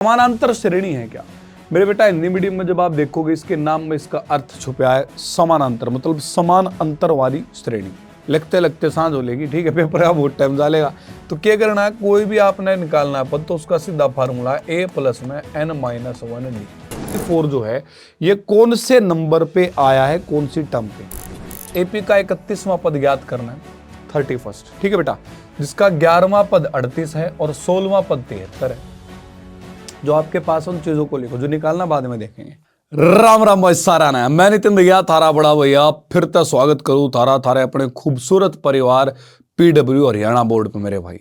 समानांतर श्रेणी है क्या मेरे बेटा? हिंदी मीडियम में जब आप देखोगे इसके नाम में इसका अर्थ छुपा है समानांतर, मतलब समान अंतर वाली श्रेणी। लगते लगते सांझ हो लेगी, ठीक है, पेपर का बहुत टाइम डालेगा। तो क्या करना है, कोई भी आपने निकालना है पद तो उसका सीधा फार्मूला है ए प्लस में एन माइनस 1 डी। 4 जो है ये कौन से नंबर पे आया है, कौन सी टर्म पे? एपी का 31वां पद ज्ञात करना है 31, ठीक है बेटा, जिसका 11वां पद 38 है और 16वां पद 73 है। जो आपके पास उन चीजों को लिखो, जो निकालना बाद में देखेंगे। राम राम भाई सारा ना, मैं नितिन भैया थारा बड़ा भैया फिर तो स्वागत करूं थारा थारे अपने खूबसूरत परिवार पीडब्ल्यू हरियाणा बोर्ड पे। मेरे भाई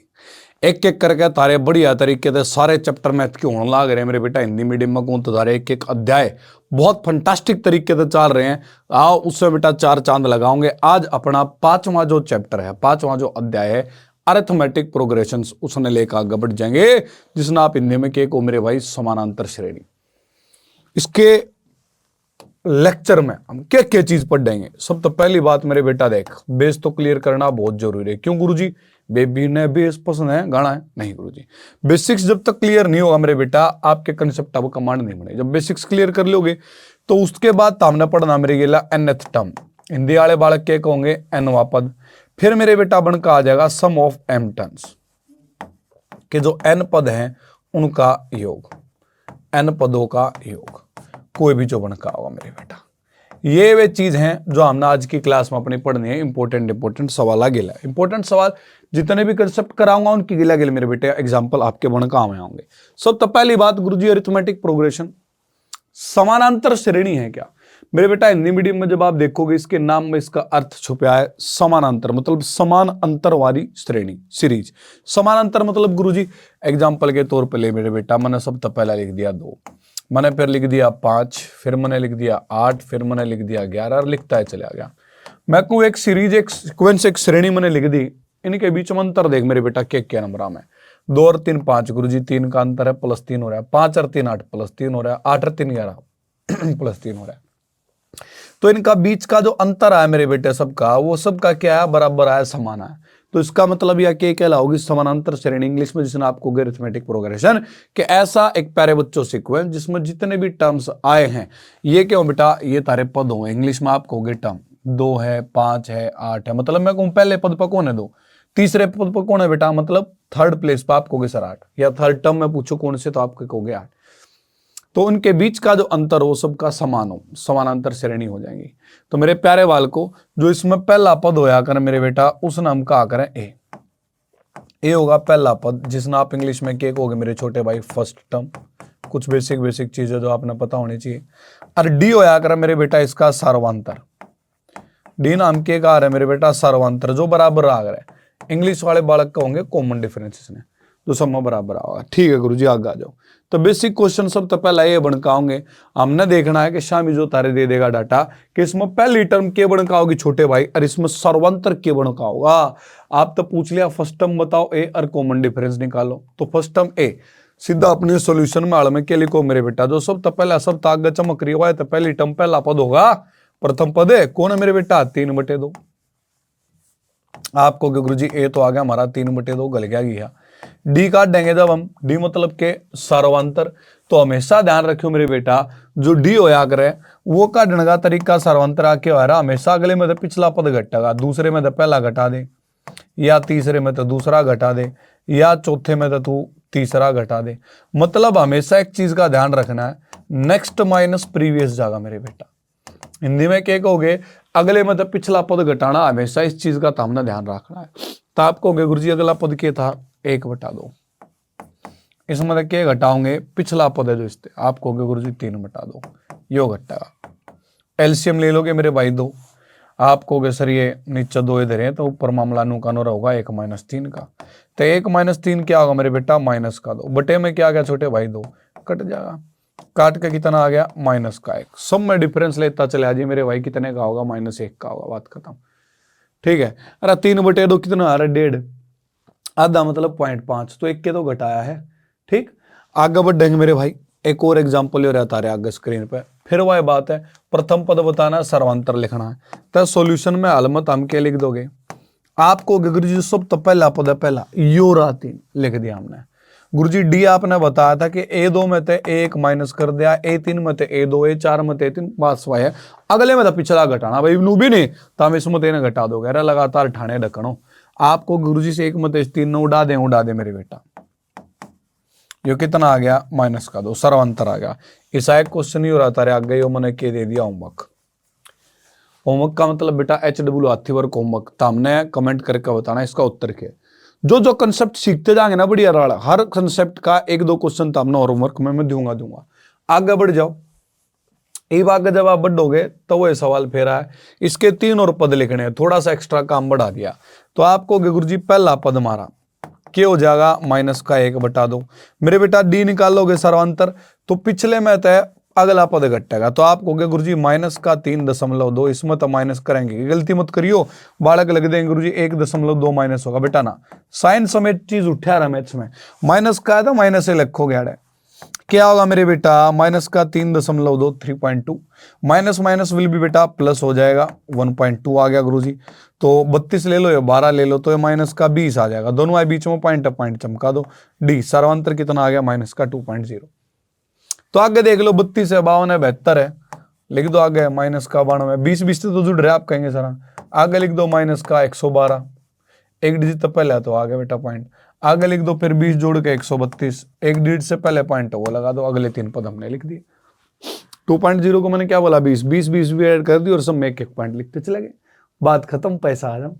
एक एक करके तारे बढ़िया तरीके से सारे चैप्टर मैथ के होने लाग रहे हैं मेरे बेटा। हिंदी मीडियम में कौन तो तारे एक एक अध्याय बहुत फंटास्टिक तरीके से चल रहे हैं। आओ उससे बेटा चार चांद लगाओगे। आज अपना 5वां जो चैप्टर है, 5वां जो अध्याय है अरिथमेटिक प्रोग्रेशंस, उसने लेकर आगे बढ़ जाएंगे, जिसने आप हिंदी में को मेरे भाई समानांतर श्रेणी। इसके लेक्चर में हम क्या क्या चीज पढ़ देंगे। सब तो पहली बात मेरे बेटा देख, बेस तो क्लियर करना बहुत जरूरी है। क्यों गुरुजी? बेबी ने बेस पसंद है गाना है? नहीं गुरुजी, बेसिक्स जब तक क्लियर नहीं होगा मेरे बेटा आपके कंसेप्ट आपको कमांड नहीं बने। जब बेसिक्स क्लियर कर लोगे तो उसके बाद हमने पढ़ना मेरे गेला nth टर्म। हिंदी वाले बालक के कहोगे nवां पद। फिर मेरे बेटा बनकर आ जाएगा सम ऑफ m टर्म्स के जो n पद हैं उनका योग, n पदों का योग, कोई भी जो बनकर होगा मेरे बेटा। ये वे चीज हैं जो हमने आज की क्लास में अपनी पढ़नी है। इंपॉर्टेंट सवाल आ गिला, इंपॉर्टेंट सवाल जितने भी कंसेप्ट कराऊंगा उनकी गिला गिला मेरे बेटे एग्जाम्पल आपके बनकर में होंगे। सब तो पहली बात गुरुजी, अरिथमेटिक प्रोग्रेशन समानांतर श्रेणी है क्या मेरे बेटा? हिंदी मीडियम में जब आप देखोगे इसके नाम में इसका अर्थ छुपा है समानांतर, मतलब समान अंतर वाली श्रेणी सीरीज। समानांतर मतलब गुरुजी एग्जांपल के तौर पे ले मेरे बेटा, मैंने सब तो पहला लिख दिया 2, मैंने फिर लिख दिया 5, फिर मैंने लिख दिया 8, फिर मैंने लिख दिया 11 और लिखता है चला गया। मैं को एक सीरीज, एक सीक्वेंस, एक श्रेणी मैंने लिख दी। इनके बीच में अंतर देख मेरे बेटा क्या नंबर में 2 और 3 5 गुरुजी 3 का अंतर है +3 हो रहा है। 5 और 3 8 +3 हो रहा है। 8 और 3 11 +3 हो रहा है। तो इनका बीच का जो अंतर है मेरे बेटे सबका, वो सबका क्या है, बराबर है, समान है। तो इसका मतलब यह क्या कहलाओगी समानांतर श्रेणी इंग्लिश में, जिसने आपको अरिथमेटिक प्रोग्रेशन कि ऐसा एक प्यारे बच्चों सीक्वेंस जिसमें जितने भी टर्म्स आए हैं ये क्यों बेटा, ये तारे पद होंगे। इंग्लिश में आप कहोगे टर्म 2 है, 5 है, 8 है, मतलब मैं कहूँ पहले पद पर कौन है 2, तीसरे पद पर कौन है बेटा, मतलब थर्ड प्लेस पर आप कहोगे सर 8, या थर्ड टर्म में पूछो कौन से तो आप कहोगे 8। तो उनके बीच का जो अंतर हो सबका समान हो, समानांतर श्रेणी हो जाएंगी। तो मेरे प्यारे बाल को जो इसमें पहला पद होया कर मेरे बेटा, उस नाम का करें ए होगा पहला पद, जिसने आप इंग्लिश में क्या कहोगे मेरे छोटे भाई, फर्स्ट टर्म। कुछ बेसिक चीजें जो आपने पता होनी चाहिए। और डी होया कर मेरे बेटा इसका सर्वांतर। डी नाम के का है मेरे बेटा सर्वांतर, जो बराबर आ रहा है। इंग्लिश वाले बालक कहोगे कॉमन डिफरेंसेस ने, तो सब में बराबर होगा। ठीक है गुरुजी, आगे आ जाओ। तो बेसिक क्वेश्चन सब तो पहला ये बनकाओगे, हमने देखना है कि शामी जो तारे दे देगा डाटा कि इसमें पहली टर्म के बनकाओगी छोटे भाई, और इसमें सर्वांतर के बनकाओगा। आप तो पूछ लिया फर्स्ट टर्म बताओ ए और कॉमन डिफरेंस निकालो, तो फर्स्ट टर्म ए सीधा अपने सॉल्यूशन में आड़ में क्या लिखो मेरे बेटा, जो सब तो पहला सब तो आगे चमक रही हुआ है, तो पहली टर्म पहला पद होगा, प्रथम पद है कौन है मेरे बेटा 3/2। आपको गुरुजी ए तो आ गया हमारा 3/2 गल गया। डी काट देंगे जब हम, डी मतलब के सर्वांतर। तो हमेशा ध्यान रखियो मेरे बेटा, जो डी होया करे वो काटने का तरीका सर्वांतर आके हो रहा, हमेशा अगले में तो पिछला पद घटेगा, दूसरे में तो पहला घटा दे, या तीसरे में तो दूसरा घटा दे, या चौथे में तो तू तीसरा घटा दे। मतलब हमेशा एक चीज का ध्यान रखना है, नेक्स्ट माइनस प्रीवियस जाएगा मेरे बेटा। हिंदी में क्या कहोगे, अगले में तो पिछला पद घटाना, हमेशा इस चीज का हमने ध्यान रखना है। तो आप कहोगे गुरुजी अगला पद क्या था, 1/2। इसमें तो क्या घटाओगे, पिछला पद है जो इससे, आप कहोगे गुरुजी 3/2, यो घटेगा। एलसीएम ले लोगे मेरे भाई 2, आप कहोगे सर ये नीचे 2 इधर है, तो ऊपर मामला नु का नोरा होगा 1 - 3 का। तो 1 - 3 क्या होगा मेरे बेटा, -2 बटे में क्या आ गया छोटे भाई 2, कट जाएगा। काट के कितना आ गया, -1। सब में डिफरेंस लेता चले आजिए मेरे भाई, कितने का होगा, -1 का होगा, बात खत्म। ठीक है, अरे 3/2 कितना आ रहा है, 1.5, आधा मतलब 0.5, तो 1 के तो घटाया है। ठीक, आगे बढ़ेंगे मेरे भाई, एक और एग्जांपल ले रहता है आगे स्क्रीन पे। फिर वह बात है, प्रथम पद बताना, सर्वांतर लिखना है। तो सॉल्यूशन में अलमत हम क्या लिख दोगे, आपको गुरुजी सब तो पहला पद है, पहला योरा 3 लिख दिया हमने। गुरुजी डी आपने बताया था कि A2 में ते A1 माइनस कर दिया, A3 में ते A2, A4 में ते A3 बात स्वाय है। अगले में तो पिछला घटाना भाई नू भी नहीं तो हम इसमें तेने घटा दोगे। अरे लगातार ठाणे ढकनो आपको गुरुजी से 1 में ते 3 उड़ा दे मेरे बेटा। यो कितना आ गया माइनस का 2 सर्वांतर आ गया। ऐसा एक क्वेश्चन ही हो रहा था आगे यो मैंने के दे दिया होमवर्क। होमवर्क का मतलब बेटा HW हाथी वर्क होमवर्क तो हमने कमेंट करके बताना इसका उत्तर क्या है। जो जो कंसेप्ट सीखते जाएंगे ना बढ़िया रहा, हर कंसेप्ट का 1-2 क्वेश्चन तो हमने होमवर्क में मैं दूंगा। आगे बढ़ जाओ। एक आगे जब आप बढ़ोगे तो वो सवाल फेरा है, इसके 3 और पद लिखने हैं, थोड़ा सा एक्स्ट्रा काम बढ़ा दिया तो आपको गुरुजी पहला पद मारा क्या हो जाएगा माइनस का 1 बटा 2। मेरे बेटा डी निकालोगे सर्वांतर तो पिछले में तय अगला पद घटेगा तो आप कहोगे गुरुजी माइनस का 3.2, इसमें तो माइनस करेंगे, गलती मत करियो बालक लग देंगे गुरुजी 1.2 माइनस होगा बेटा ना। साइन समेत चीज उठा रहा मैथ्स में, माइनस का है तो माइनस से लिखोगे यार। क्या होगा मेरे बेटा माइनस का 3.2 3.2 माइनस माइनस विल भी बेटा प्लस हो जाएगा 1.2 आ गया गुरुजी। तो 32 ले लो या 12 ले लो तो ये माइनस का 20 आ जाएगा, दोनों आए बीच में पॉइंट चमका दो। डी सर्वांतर कितना आ गया माइनस का 2.0। तो आगे देख लो 32 है 52 है 72 है, लिख दो आगे माइनस का 92, 20 से तो जुड़ रहे आप कहेंगे सर, आगे लिख दो माइनस का 112, एक डिजिट तो पहले तो आ गया बेटा पॉइंट, आगे लिख दो फिर 20 जोड़ के 132, एक डिजिट से पहले पॉइंट वो लगा दो, अगले 3 पद हमने लिख दिए। 2.0 को मैंने क्या बोला 20 भी ऐड कर दी और सब में एक पॉइंट लिखते चले गए, बात खत्म, पैसा आ जाओ।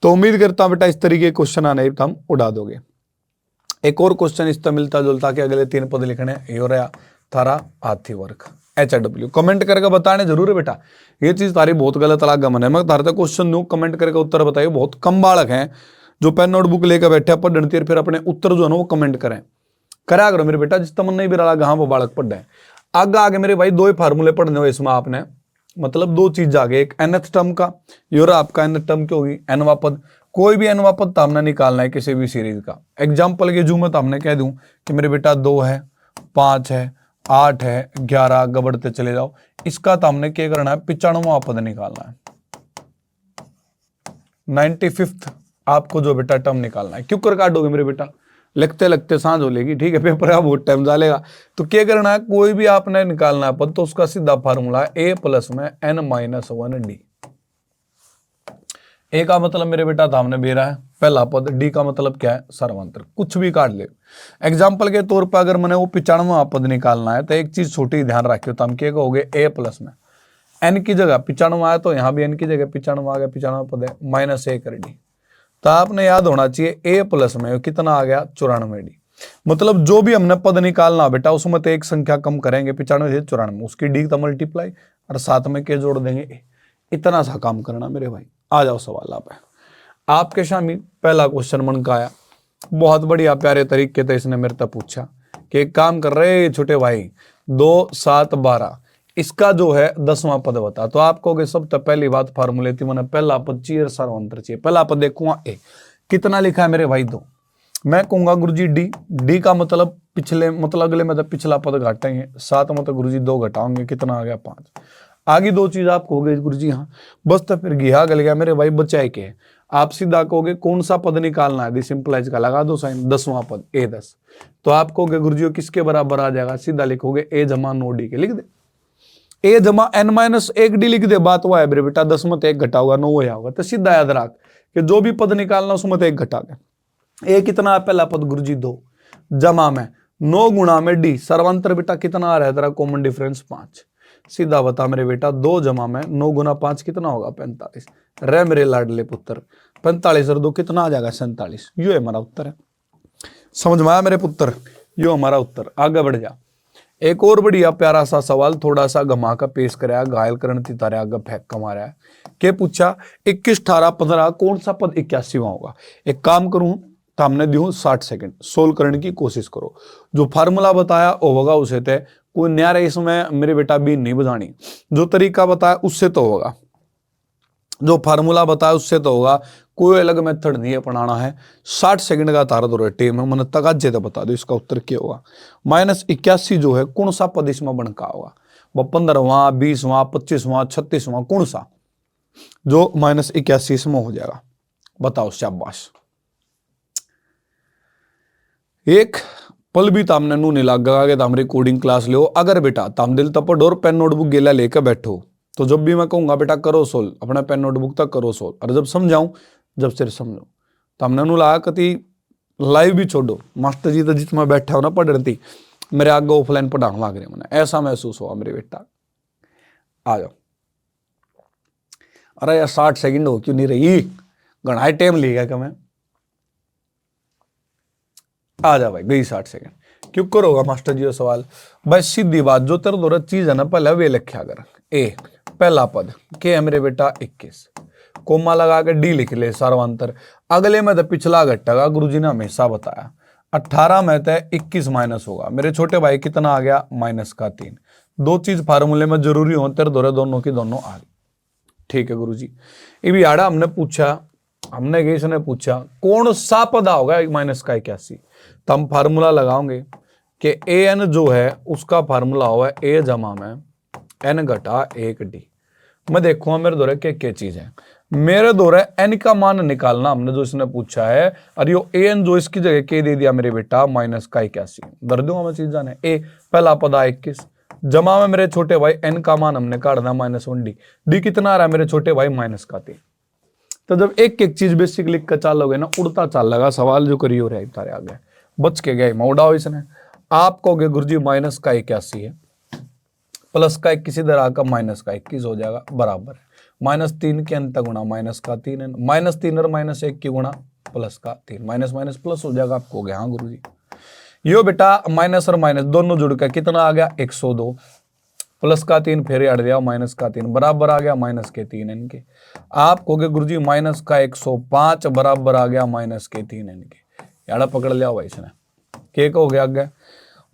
तो उम्मीद करता हूं बेटा इस तरीके के क्वेश्चन आने हम उड़ा दोगे। एक और क्वेश्चन इस तरह मिलता जुलता के अगले 3 पद लिखने, ये हो रहा थारा हाथी वर्क HW। कमेंट करके बताने जरूर है बेटा, ये चीज तारी बहुत गलत लगा मैंने, मैं तारे क्वेश्चन दूं कमेंट करके उत्तर बताइए। बहुत कम बालक हैं जो पेन नोटबुक लेकर बैठे पढ़ती है फिर अपने उत्तर जो है ना वो कमेंट करें, करा करो मेरे बेटा, जिस तमन नहीं भी रहा हाँ वो बालक पढ़ रहे हैं। आगे मेरे भाई 2 ही फार्मूले पढ़ने हो इसमें आपने, मतलब 2 चीज आगे, एक nth टर्म का, ये आपका nth टर्म क्या होगी nवां पद, कोई भी nवां पद तो हमने निकालना है किसी भी सीरीज का। एग्जाम्पल के जू में तो हमने कह दूं कि मेरे बेटा 2 है 5 है 8 है 11 गबड़ते चले जाओ, इसका तो हमने क्या करना है 95वां पद निकालना है, 95th आपको जो बेटा टर्म निकालना है। क्यों कर काटोगे मेरे बेटा, लगते लगते सांझ हो लेगी, ठीक है पेपर का बहुत टाइम डालेगा। तो क्या करना है कोई भी आपने निकालना है पद तो उसका सीधा फार्मूला है a प्लस में n-1d। ए का मतलब मेरे बेटा धामने बेरा है पहला पद, डी का मतलब क्या है सर्वांतर, कुछ भी काट ले। एग्जाम्पल के तौर पर अगर मैंने वो 95वां पद निकालना है तो एक चीज छोटी ध्यान रखियो, तो हम क्या कहोगे a प्लस में n की जगह 95 आया तो यहाँ भी n की जगह 95 आ गया, 95 पद है -1 कर डी। तो आपने याद होना चाहिए a प्लस में कितना आ गया 94d। मतलब जो भी हमने पद निकालना बेटा उसमें तो एक संख्या कम करेंगे 95 से 94, उसकी डी का मल्टीप्लाई और साथ में के जोड़ देंगे a। इतना सा काम करना मेरे भाई। आ जाओ सवाल आप है आपके सामने पहला क्वेश्चन मन का आया, बहुत बढ़िया प्यारे तरीके से इसने मेरे तक पूछा कि एक काम कर रहे छोटे भाई 2 7 12 इसका जो है 10वां पद बता। तो आप कहोगे सबसे पहली बात फार्मूले थी मैंने पहला पद चाहिए सर्वांतर चाहिए, पहला पद देखूंगा ए, कितना लिखा है मेरे भाई 2, मैं कहूंगा गुरुजी डी, डी का मतलब पिछले मतलब अगले मतलब पिछला पद घटाएंगे 7 मतलब गुरुजी 2 घटाओगे कितना आ गया 5। आगे 2 चीज आप कहोगे गुरुजी हाँ बस तो फिर गिहा गल गया मेरे भाई बचाए के, आप सीधा कहोगे कौन सा पद निकालना है सिंपलाइज का लगा दो साइन 10वां पद a10। तो आप कहोगे गुरुजी किसके बराबर आ जाएगा, सीधा लिखोगे a जमा 9d के लिख दे, a जमा n-1d लिख दे, बात हुआ है मेरे बेटा 10 में 1 घटा होगा 9 होगा। तो सीधा याद रख कि जो भी पद निकालना उसमें 1 घटा गया। a कितना है पहला पद गुरुजी 2 जमा में 9 गुणा में d, सर्वांतर बेटा कितना आ रहा है तेरा कॉमन डिफरेंस 5। सीधा बता मेरे बेटा 2 जमा में 9 गुना 5 कितना होगा 45। रे मेरे लाडले पुत्र 45 और 2 कितना आ जाएगा 47। यो हमारा उत्तर है, समझ में आया मेरे पुत्र, यो हमारा उत्तर। आगे बढ़ जा। एक और बढ़िया प्यारा सा सवाल थोड़ा सा घमा का पेश कराया, घायल करण तारे आगे फेंक कमा रहा है। क्या पूछा 21 18 15 कौन सा पद 81वां होगा। एक काम करूं तो हमने दियो 60 सेकंड सोल्व करने की कोशिश करो, जो फार्मूला बताया वो होगा उसे थे, कोई नया इसमें मेरे बेटा भी नहीं बतानी, जो तरीका बताया उससे तो होगा, जो फार्मूला बताया उससे तो होगा, कोई अलग मेथड नहीं अपनाना है। 60 सेकंड का तारा दो टेम है, मैंने तगाजे तो बता दो इसका उत्तर क्या होगा। -81 जो है कौन सा पद इसमें बनका होगा, वो 15वां 20वां 25वां 36वां कौन सा जो -81 इसमें हो जाएगा, बताओ शाबाश। एक पल भी तामने नू नहीं लगा कि ताम रिकॉर्डिंग क्लास लो। अगर बेटा ताम दिल तपड़ और पेन नोटबुक गेला लेकर बैठो तो जब भी मैं कहूंगा बेटा करो सोल्व, अपना पेन नोटबुक तक करो सोल्व, और जब समझाऊं जब सिर समझो तामने नू लगा कति लाइव भी छोड़ो मास्टर जी तो जिस मैं बैठा हो ना पढ़ रही थी मेरे आगे ऑफलाइन पढ़ाने लग रहे मैंने, ऐसा महसूस हुआ मेरे बेटा। आ जाओ। अरे यार 60 सेकंड हो क्यों नहीं रही, घना टाइम लेगा क्या मैं। आ जा भाई, गई 60 सेकंड। क्यों करोगा मास्टर जी सवाल। भाई सीधी बात, जो तेरे दो चीज है ना पहले वे लिखा कर। ए पहला पद के है मेरे बेटा 21, कोमा लगा के डी लिख ले सर्वांतर। अगले में तो पिछला घटेगा, गुरुजी ने हमेशा बताया 18 में तो 21 माइनस होगा। मेरे छोटे भाई कितना आ गया -3। दो चीज फार्मूले में जरूरी हो तेरे दो दोनों की दोनों आ गई। ठीक है गुरुजी। ये भी आड़ा हमने पूछा, हमने गई ने पूछा कौन सा पद होगा -81, तो हम फार्मूला लगाओगे कि ए एन जो है उसका फार्मूला हुआ ए जमा में एन घटा 1d। मैं देखूंगा मेरे दौरे क्या चीज है। मेरे दौरे एन का मान निकालना हमने जो इसने पूछा है, और यो ए एन जो इसकी जगह के दे दिया मेरे बेटा -81। दर दूंगा मैं चीज जाने। ए पहला पदा 21 जमा में मेरे छोटे भाई एन का मान हमने काटना -1d। डी कितना आ रहा है मेरे छोटे भाई -3। तो जब एक एक चीज बेसिक लिख कर चालोगे ना उड़ता चाल लगा सवाल जो करियो रहे तारे आगे बच के गए उड़ाओ इसने। आप कहोगे गुरुजी -81 है, प्लस का 21 इधर आकर -21 हो जाएगा, बराबर है -3 के अंत गुणा -3 है, -3 और -1 की गुणा +3, माइनस माइनस प्लस हो जाएगा। आपको हो गया हाँ गुरुजी। यो बेटा माइनस और माइनस दोनों जुड़ कर कितना आ गया 102, +3 फिर अड़ दिया -3 बराबर आ गया -3 इनके। आप कहोगे गुरुजी -105 बराबर आ गया -3 इनके। याड़ा पकड़ लिया भाई इसने। के हो गया आगे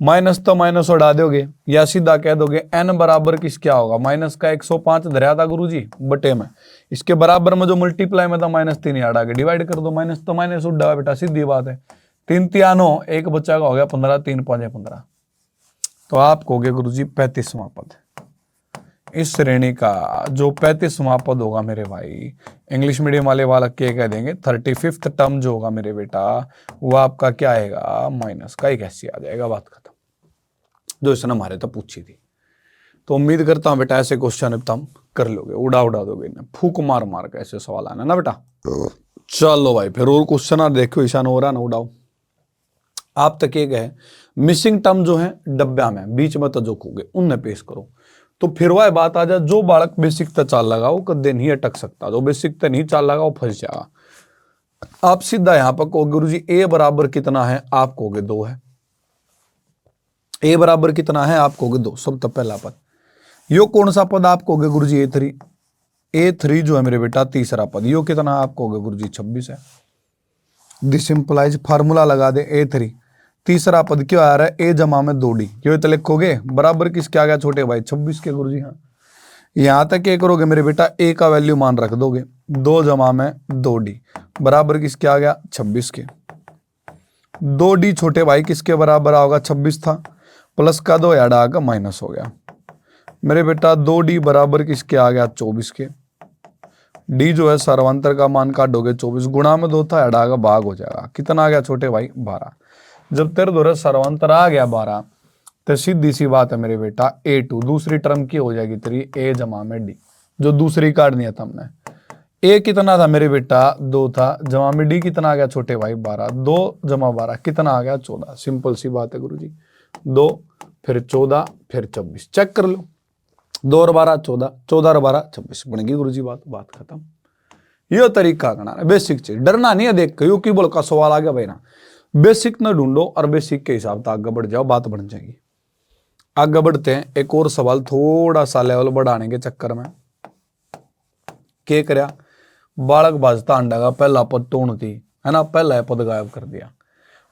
माइनस तो माइनस उड़ा दोगे या सीधा कह दोगे n बराबर किस क्या होगा -105 धरा था गुरुजी बटे में, इसके बराबर में जो मल्टीप्लाई में था -3 याद आगे डिवाइड कर दो, माइनस तो माइनस उड़ा बेटा सीधी बात है। 3 3 9 एक बच्चा का हो गया 15, 3 5 15। तो आप कहोगे गुरुजी 35वां पद। इस श्रेणी का जो 35वां पद होगा मेरे भाई, इंग्लिश मीडियम वाले वाला क्या कह देंगे 35th टर्म जो होगा मेरे बेटा वो आपका क्या आएगा -81 आ जाएगा। बात खत्म, जो इसने हमारे तो पूछी थी। तो उम्मीद करता हूं बेटा ऐसे क्वेश्चन तुम कर लोगे, उड़ा दोगे ना, फूक मार मार के ऐसे सवाल आना ना बेटा। चलो भाई फिर और क्वेश्चन आ देखो, ईशान हो रहा ना उड़ाओ। आप तक ये गए मिसिंग टर्म जो है डब्बा में बीच में तो जो खोगे उनने पेश करो। तो फिर वह बात आ जाए जो बालक बेसिक तक चाल लगा वो कदे नहीं अटक सकता, जो बेसिक तक नहीं चाल लगा वो फंस जाएगा। आप सीधा यहां पर कहोगे गुरुजी ए बराबर कितना है, आप कहोगे 2 है। ए बराबर कितना है आप कहोगे 2, सब तब पहला पद। यो कौन सा पद आप कहोगे गुरुजी A3। A3 जो है मेरे बेटा तीसरा पद, यो कितना आप कहोगे गुरुजी 26 है। दिस इंप्लाइज फार्मूला लगा दे A3 तीसरा पद क्यों आ रहा है ए जमा में 2d, क्यों तो लिखोगे बराबर किसके आ गया छोटे भाई 26 के गुरुजी। हाँ यहां तक क्या करोगे मेरे बेटा ए का वैल्यू मान रख दोगे 2 जमा में 2d बराबर किसके आ गया 26 के। 2d छोटे भाई किसके बराबर आओगा 26 था, प्लस का 2 याड आगा माइनस हो गया मेरे बेटा 2d बराबर किसके आ गया 24 के। d जो है सर्वांतर का मान काटोगे 24 गुणा में 2 था याड आगा भाग हो जाएगा, कितना आ गया छोटे भाई 12। जब तेरे दो सर्वांतर आ गया 12 तो सीधी सी बात है मेरे बेटा A2 दूसरी टर्म की हो जाएगी तेरी a जमा में d, जो दूसरी काट दिया था हमने। a कितना था मेरे बेटा 2 था, जमा में d कितना आ गया छोटे भाई 12, 2 जमा 12 कितना आ गया 14। सिंपल सी बात है गुरुजी, 2 फिर 14 फिर 26 चेक कर लो, 2 और 12 14, 14 और 12 26 बन गई गुरुजी। बात खत्म। ये तरीका करना बेसिक चीज, डरना नहीं है देख क्यों की बोल का सवाल आ गया भाई ना, बेसिक न ढूंढो और बेसिक के हिसाब से आगे बढ़ जाओ, बात बन जाएगी। आगे बढ़ते हैं, एक और सवाल थोड़ा सा लेवल बढ़ाने के चक्कर में क्या करया बालक बाजता अंडा का पहला पद टोन थी है ना, पहला पद गायब कर दिया।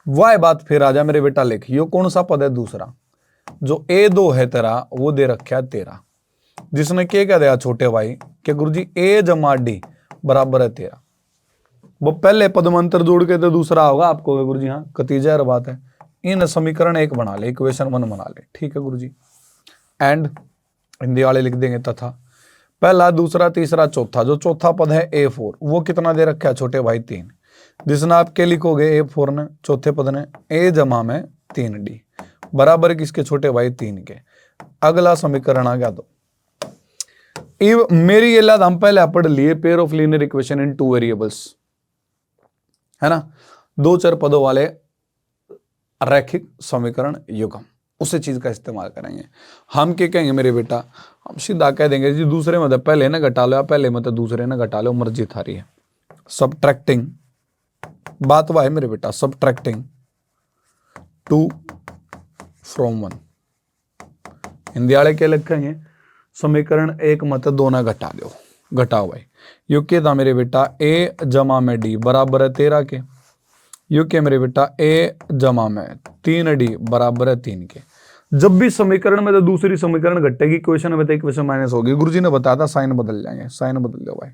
वह बात फिर आ जा मेरे बेटा लिख, यो कौन सा पद है दूसरा जो A2 है तेरा वो दे रखा है 13, जिसने क्या कह दिया छोटे भाई कि गुरुजी a जमा d बराबर है 13। वो पहले पदमंतर जोड़ के तो दूसरा होगा आपको गुरुजी। हाँ कतीजर बात है, इन समीकरण 1 बना ले, इक्वेशन 1 बना ले, ठीक है गुरुजी। एंड हिंदी वाले लिख देंगे तथा पहला दूसरा तीसरा चौथा, जो चौथा पद है A4 वो कितना दे रखा है छोटे भाई 3, जिसने आप क्या लिखोगे A4 ने चौथे पद ने A जमा में 3D बराबर किसके छोटे भाई 3 के। अगला समीकरण आ गया तो मेरी ये हम पहले पढ़ लिए pair of linear equation in 2 variables, है ना, 2 चर पदों वाले रैखिक समीकरण युग्म, उसी चीज का इस्तेमाल करेंगे। हम क्या कहेंगे मेरे बेटा, हम सीधा कह देंगे जी दूसरे में तो पहले ना घटा लो या पहले में तो दूसरे ना घटा लो, मर्जी थारी है। सबट्रैक्टिंग बात वह है मेरे बेटा, सबट्रैक्टिंग 2 from 1 हिंदी वाले क्या लिखेंगे, समीकरण 1 मत 2 ना घटा दो, घटाओ भाई। यू क्या था मेरे बेटा A जमा में D बराबर है 13 के। यू क्या मेरे बेटा A जमा में 3D बराबर है 3 के। जब भी समीकरण में तो दूसरी समीकरण घटेगी, क्वेश्चन में तो इक्वेशन माइनस होगी। गुरुजी ने बताया था साइन बदल जाएंगे, साइन बदल लो भाई,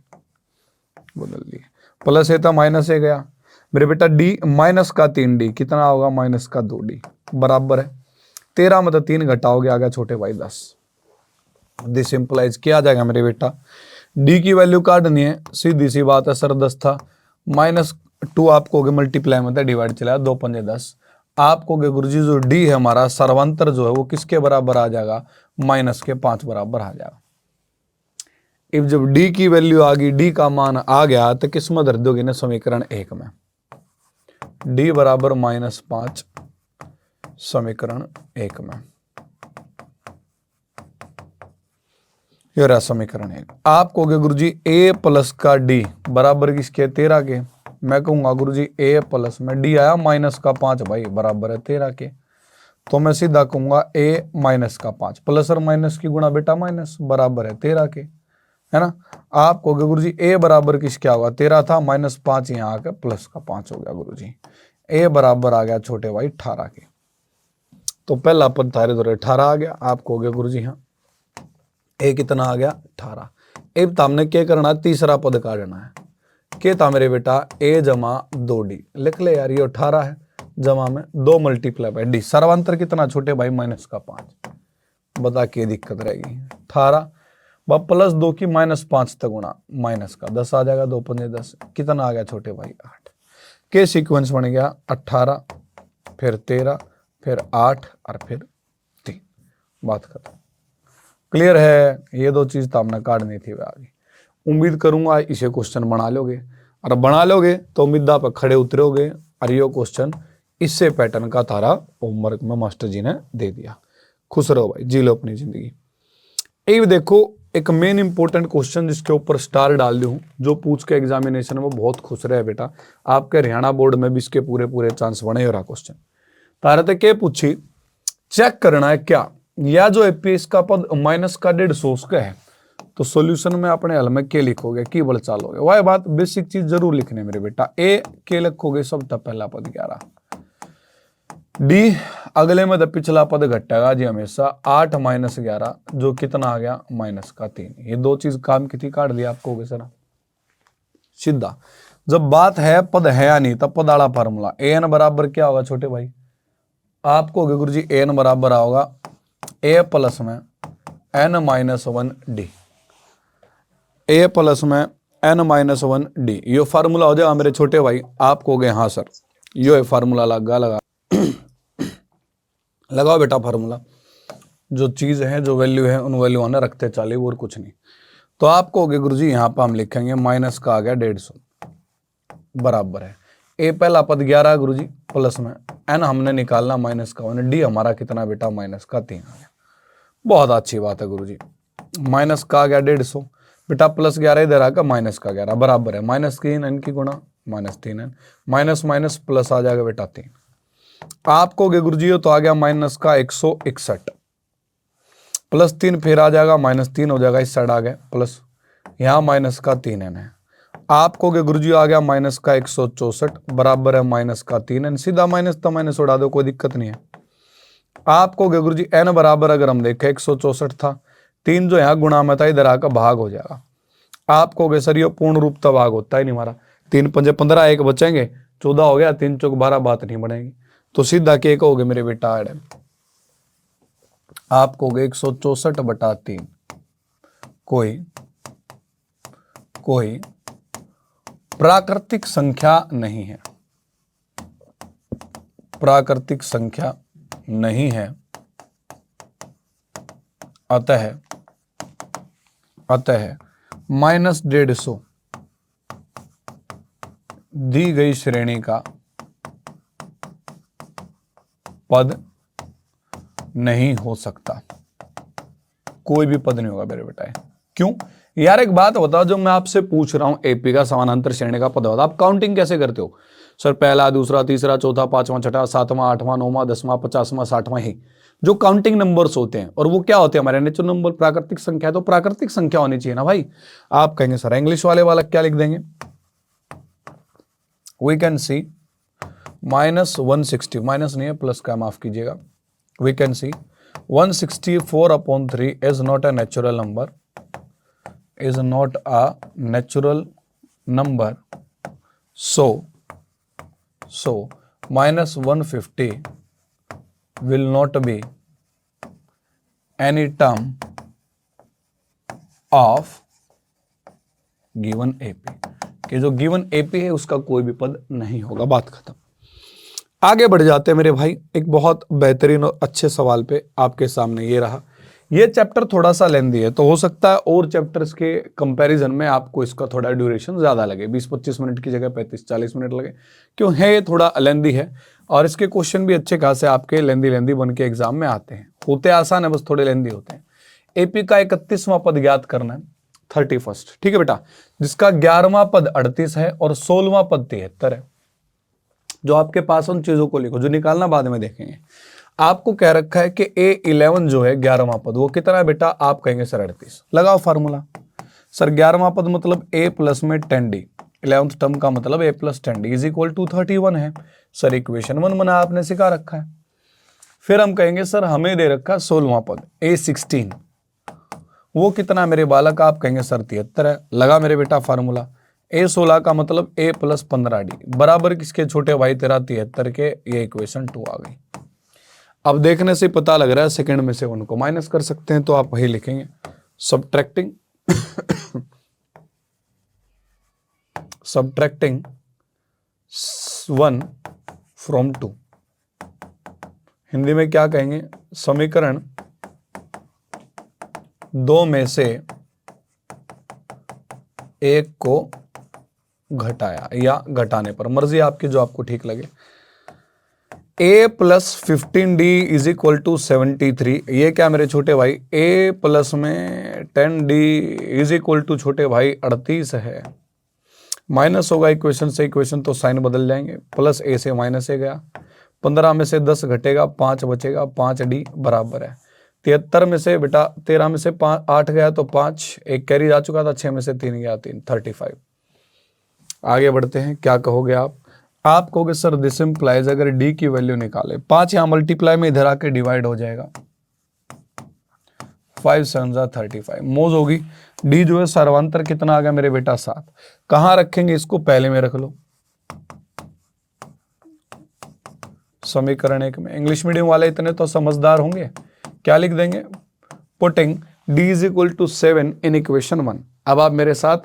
बदल लिए। प्लस ए था माइनस ए गया मेरे बेटा D माइनस का 3D कितना होगा माइनस का 2D बराबर है 13 में तो 3 घटाओगे आ गया छोटे भाई 10। दिस सिंपलाइज क्या आ जाएगा मेरे बेटा, D की वैल्यू काटनी है, सीधी सी बात है सर 10 था, -2 आपको मल्टीप्लाई में डिवाइड चला 2 पंजे 10। आपको गुरुजी जो D है हमारा सर्वांतर जो है वो किसके बराबर आ जाएगा, -5 बराबर आ जाएगा। इफ जब D की वैल्यू आ गई, D का मान आ गया तो किस में धर दोगे ना, समीकरण 1 में D बराबर -5 समीकरण 1 में, ये रहा समीकरण 1। आप कहोगे गुरुजी A प्लस का D बराबर किसके 13 के। मैं कहूंगा गुरुजी A प्लस में D आया -5 भाई बराबर है 13 के, तो मैं सीधा कहूंगा A -5 प्लस और माइनस की गुणा बेटा माइनस बराबर है 13 के, है ना। आप कहोगे गुरुजी A बराबर किस क्या होगा, 13 था -5 यहाँ आकर प्लस का 5 हो गया गुरुजी, A बराबर आ गया छोटे भाई 18 के। तो पहला पद थारे दौरे 18 आ गया। आप कहोगे गुरुजी हाँ A कितना आ गया 18। अब तो हमने क्या करना है, तीसरा पद काटना है। क्या था मेरे बेटा A जमा 2D लिख ले यार, ये 18 है जमा में 2 मल्टीप्लाई बाई D, सर्वांतर कितना छोटे भाई -5। बता के दिक्कत रहेगी 18 प्लस 2 की -5 तक गुणा माइनस का 10 आ जाएगा, 2 पंजे 10 कितना आ गया छोटे भाई 8। के सीक्वेंस बन गया 18 फिर 13 फिर 8 और फिर 3, बात खत्म। क्लियर है, ये 2 चीज तो हमने काटनी थी आगे। उम्मीद करूंगा इसे क्वेश्चन बना लोगे, और बना लोगे तो उम्मीदा पर खड़े उतरोगे, और ये क्वेश्चन इससे पैटर्न का तारा होमवर्क में मास्टर जी ने दे दिया। खुश रहो भाई, जी लो अपनी जिंदगी। ये देखो एक मेन इंपॉर्टेंट क्वेश्चन जिसके ऊपर स्टार डाल दूं, जो पूछ के एग्जामिनेशन में बहुत खुश रहे बेटा, आपके हरियाणा बोर्ड में भी इसके पूरे चांस बने हो रहा क्वेश्चन। तारा तक क्या पूछी, चेक करना है क्या या जो एपीएस का पद -150 का है, तो सॉल्यूशन में अपने हल में क्या लिखोगे, की बल चालोगे, वह बात बेसिक चीज जरूर लिखने मेरे बेटा। ए के लिखोगे सब तक पहला पद 11, डी अगले में तो पिछला पद घटेगा जी हमेशा 8 - 11 जो कितना आ गया -3। ये 2 चीज काम की थी, काट दिया आपको सर सीधा। जब बात है पद है या नहीं, तब पद वाला फार्मूला एन बराबर क्या होगा छोटे भाई, आपको गुरु जी एन बराबर आओगा ए प्लस में n-1d, ए प्लस में n-1d, ये फार्मूला हो जाएगा मेरे छोटे भाई। आप कहोगे हाँ सर ये फार्मूला लगा लगाओ बेटा फार्मूला, जो चीज है जो वैल्यू है उन वैल्यू आने रखते चले और कुछ नहीं। तो आप कहोगे गुरु जी यहाँ पर हम लिखेंगे माइनस का आ गया 150 बराबर है ए पहला पद 11 गुरु जी प्लस में एन हमने निकालना माइनस का 1, डी हमारा कितना बेटा -3 आ गया। बहुत अच्छी बात है गुरु जी, माइनस का आ गया 150 बेटा, प्लस 11 इधर आकर माइनस का 11 बराबर है -3 एन की गुणा -3 एन, माइनस माइनस प्लस आ जाएगा बेटा 3। आपको गुरु जी तो आ गया माइनस का 161 प्लस 3 फिर आ जाएगा -3 हो जाएगा, इस साइड आ गया प्लस, यहाँ माइनस का 3 एन है। आपको गुरु जी आ गया माइनस का 164 बराबर है माइनस का 3 एन, सीधा माइनस तो माइनस उड़ा दो कोई दिक्कत नहीं है। आपको गुरु जी एन बराबर अगर हम देखें 164 था, 3 जो यहाँ गुणा में था इधर आकर भाग हो जाएगा। आपको सर ये पूर्ण रूप तो भाग होता ही नहीं हमारा, 3 पंजे 15 एक बचेंगे 14 हो गया, 3 चौक 12 बात नहीं बनेगी, तो सीधा के कहोगे मेरे बेटा आड़ आप कहोगे 164/3 कोई प्राकृतिक संख्या नहीं है, प्राकृतिक संख्या नहीं है, अतः -150 दी गई श्रेणी का पद नहीं हो सकता। कोई भी पद नहीं होगा मेरे बेटा। क्यों यार, एक बात बताओ, जो मैं आपसे पूछ रहा हूं एपी का समानांतर श्रेणी का पद होता, आप काउंटिंग कैसे करते हो? सर पहला, दूसरा, तीसरा, चौथा, पांचवा, छठा, सातवां, आठवां, नौवां, 10वां, 50वां, 60वां, ही जो काउंटिंग नंबर्स होते हैं, और वो क्या होते हैं हमारे नेचुरल नंबर, प्राकृतिक संख्या। तो प्राकृतिक संख्या होनी चाहिए ना भाई। आप कहेंगे सर इंग्लिश वाले वाला क्या लिख देंगे? वी कैन सी -160, माइनस नहीं है प्लस का, माफ कीजिएगा। We can see 164/3 is not a natural number, is not a natural number, so -150 will not be any term of given AP, कि जो गिवन AP है उसका कोई भी पद नहीं होगा। बात खत्म। आगे बढ़ जाते हैं मेरे भाई, एक बहुत बेहतरीन और अच्छे सवाल पे आपके सामने ये रहा। ये चैप्टर थोड़ा सा लेंदी है, तो हो सकता है और चैप्टर्स के कंपैरिजन में आपको इसका थोड़ा ड्यूरेशन ज़्यादा लगे, 20-25 मिनट की जगह 35-40 मिनट लगे। क्यों है, ये थोड़ा लेंदी है, और इसके क्वेश्चन भी अच्छे खासे आपके लेंदी बन के एग्जाम में आते हैं। होते आसान है, बस थोड़े लेंदी होते हैं। एपी का 31वां पद ज्ञात करना है, 31st, ठीक है बेटा, जिसका 11वां पद 38 है और 16वां पद 73 है। जो आपके पास उन चीजों को लिखो, जो निकालना बाद में देखेंगे। आपको कह रखा है कि A11 जो है 11वां पद, वो कितना है बेटा? आप कहेंगे सर 38। लगाओ फार्मूला। सर 11वां पद मतलब A प्लस में 10D, 11th टर्म का मतलब A plus 10D is equal to 31 है। सर इक्वेशन 1 बना, आपने सिखा रखा है। फिर हम कहेंगे सर हमें दे रखा है 16वां पद A16, वो कितना मेरे बालक? आप कहेंगे सर 73 है। लगा मेरे बेटा फार्मूला। A16 का मतलब A प्लस 15D बराबर किसके छोटे भाई तेरा 73 के। ये इक्वेशन 2 आ गई। अब देखने से पता लग रहा है सेकंड में से 1 को माइनस कर सकते हैं, तो आप वही लिखेंगे सब्ट्रैक्टिंग 1 फ्रॉम 2। हिंदी में क्या कहेंगे? समीकरण 2 में से 1 को घटाया या घटाने पर, मर्जी आपकी, जो आपको ठीक लगे। A plus 15D is equal to 73, ये क्या मेरे छोटे भाई? A प्लस में 10D इज इक्वल टू छोटे भाई 38 है। माइनस होगा इक्वेशन से, इक्वेशन तो साइन बदल जाएंगे, प्लस A से माइनस A गया, 15 में से 10 घटेगा, 5 बचेगा, 5D बराबर है 73 में से बेटा 13 में से 8 गया तो 5, एक कैरी जा चुका था, 6 में से 3 गया 3, 35। आगे बढ़ते हैं, क्या कहोगे आप कहोगे सर दिस इंप्लाइज, अगर D की वैल्यू निकाले, 5 यहां मल्टीप्लाई में इधर आके डिवाइड हो जाएगा, 5 7 35, मोज होगी। D जो है सर्वांतर कितना आ गया मेरे बेटा? 7। कहां रखेंगे इसको? पहले में रख लो, समीकरण 1 में। इंग्लिश मीडियम वाले इतने तो समझदार होंगे, क्या लिख देंगे? Putting D is equal to 7 in equation 1। अब आप मेरे साथ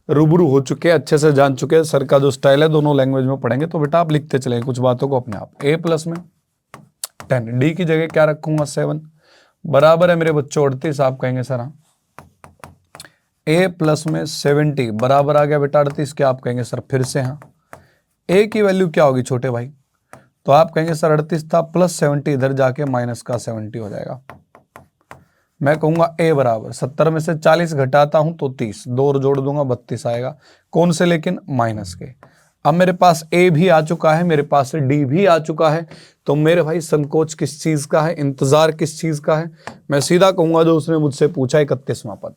रूबरू हो चुके हैं, अच्छे से जान चुके हैं, सर का जो स्टाइल है दोनों लैंग्वेज में पढ़ेंगे, तो बेटा आप लिखते चलेंगे कुछ बातों को अपने आप। A प्लस में 10, D की जगह क्या रखूंगा? 7 बराबर है मेरे बच्चों 38। आप कहेंगे सर हाँ। A प्लस में 70 बराबर आ गया बेटा 38 के। आप कहेंगे सर फिर से हाँ। A की वैल्यू क्या होगी छोटे भाई? तो आप कहेंगे सर 38 था प्लस 70, इधर जाके माइनस का 70 हो जाएगा। मैं कहूंगा A बराबर 70 में से 40 घटाता हूं तो 30, 2 और जोड़ दूंगा 32 आएगा। कौन से? लेकिन माइनस के। अब मेरे पास A भी आ चुका है, मेरे पास D भी आ चुका है, तो मेरे भाई संकोच किस चीज का है? इंतजार किस चीज का है? मैं सीधा कहूंगा जो उसने मुझसे पूछा 31वां पद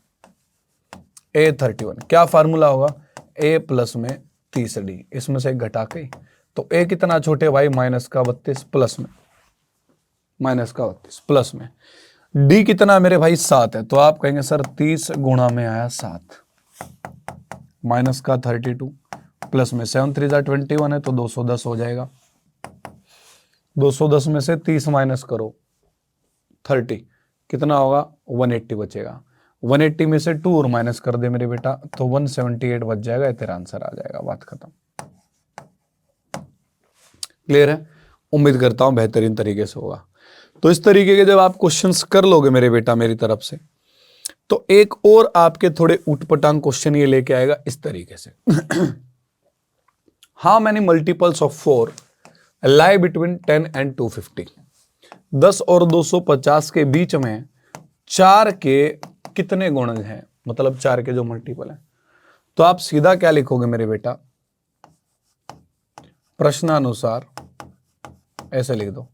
A31। क्या फार्मूला होगा? A प्लस में 30D, इसमें से घटा के, तो A कितना छोटे भाई? माइनस का 32 प्लस में, माइनस का 32 प्लस में। D कितना मेरे भाई? 7 है, तो आप कहेंगे सर 30 गुणा में आया 7, माइनस का 32 प्लस में 7 3 21 है, तो 210 हो जाएगा। 210 में से 30 माइनस करो 30, कितना होगा? 180 बचेगा। 180 में से 2 और माइनस कर दे मेरे बेटा तो 178 बच जाएगा, ये तेरा आंसर आ जाएगा, बात खत्म। क्लियर है? उम्मीद करता हूं बेहतरीन तरीके से होगा। तो इस तरीके के जब आप क्वेश्चंस कर लोगे मेरे बेटा मेरी तरफ से, तो एक और आपके थोड़े उटपटांग क्वेश्चन ये लेके आएगा इस तरीके से। How many multiples of 4 lie between 10 and 250? 10 और 250 के बीच में 4 के कितने गुणज हैं, मतलब 4 के जो मल्टीपल हैं। तो आप सीधा क्या लिखोगे मेरे बेटा, प्रश्नानुसार ऐसे लिख दो,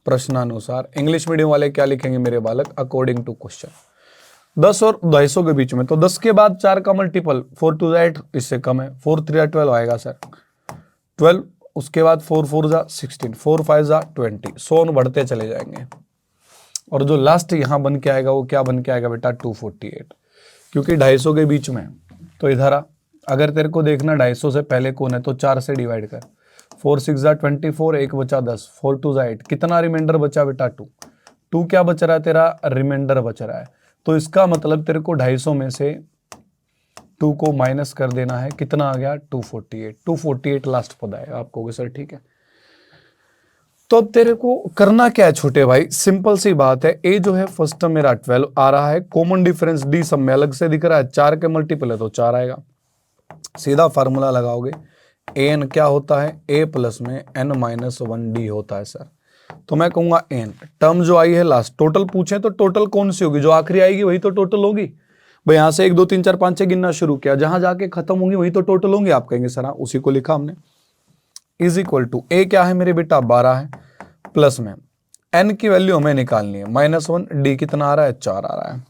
प्रश्नानुसार। इंग्लिश मीडियम वाले क्या लिखेंगे मेरे बालक, अकॉर्डिंग टू क्वेश्चन। 10 और 250 के बीच में, तो 10 के बाद 4 का मल्टीपल 4 2 8, इससे कम है, 4 3 12 आएगा सर, 12, उसके बाद 4 4 जा 16, 4 5 जा 20, 100 बढ़ते चले जाएंगे। और जो लास्ट यहां बन के आएगा वो क्या बन के आएगा बेटा, 248, क्योंकि 250 के बीच में। तो इधर आ, अगर तेरे को देखना 250 से पहले कौन है तो 4 से डिवाइड कर, 4 6 जा 24, 1 बचा 10, 4 2 जा 8, कितना रिमाइंडर बचा बेटा 2, 2 क्या बच रहा है तेरा, रिमाइंडर बच रहा है। तो इसका मतलब तेरे को 250 में से 2 को माइनस कर देना है, कितना आ गया 248, 248 लास्ट पद आएगा। आप कहोगे सर ठीक है, तो अब तेरे को करना क्या है छोटे भाई, सिंपल सी बात है। ए जो है फर्स्ट टर्म मेरा 12 आ रहा है, कॉमन डिफरेंस डी सब में अलग से दिख रहा है, 4 के मल्टीपल है तो 4 आएगा। सीधा फार्मूला लगाओगे, एन क्या होता है, ए प्लस में एन माइनस 1 डी होता है सर। तो मैं कहूंगा एन टर्म जो आई है लास्ट, टोटल पूछे तो टोटल कौन सी होगी, जो आखिरी आएगी वही तो टोटल होगी भाई। यहां से 1 2 3 4 5 6 गिनना शुरू किया, जहां जाके खत्म होंगी वही तो टोटल होंगी। आप कहेंगे सर उसी को लिखा हमने, इज इक्वल टू ए क्या है मेरे बेटा 12 है, प्लस में एन की वैल्यू हमें निकालनी है -1, डी कितना आ रहा है 4 आ रहा है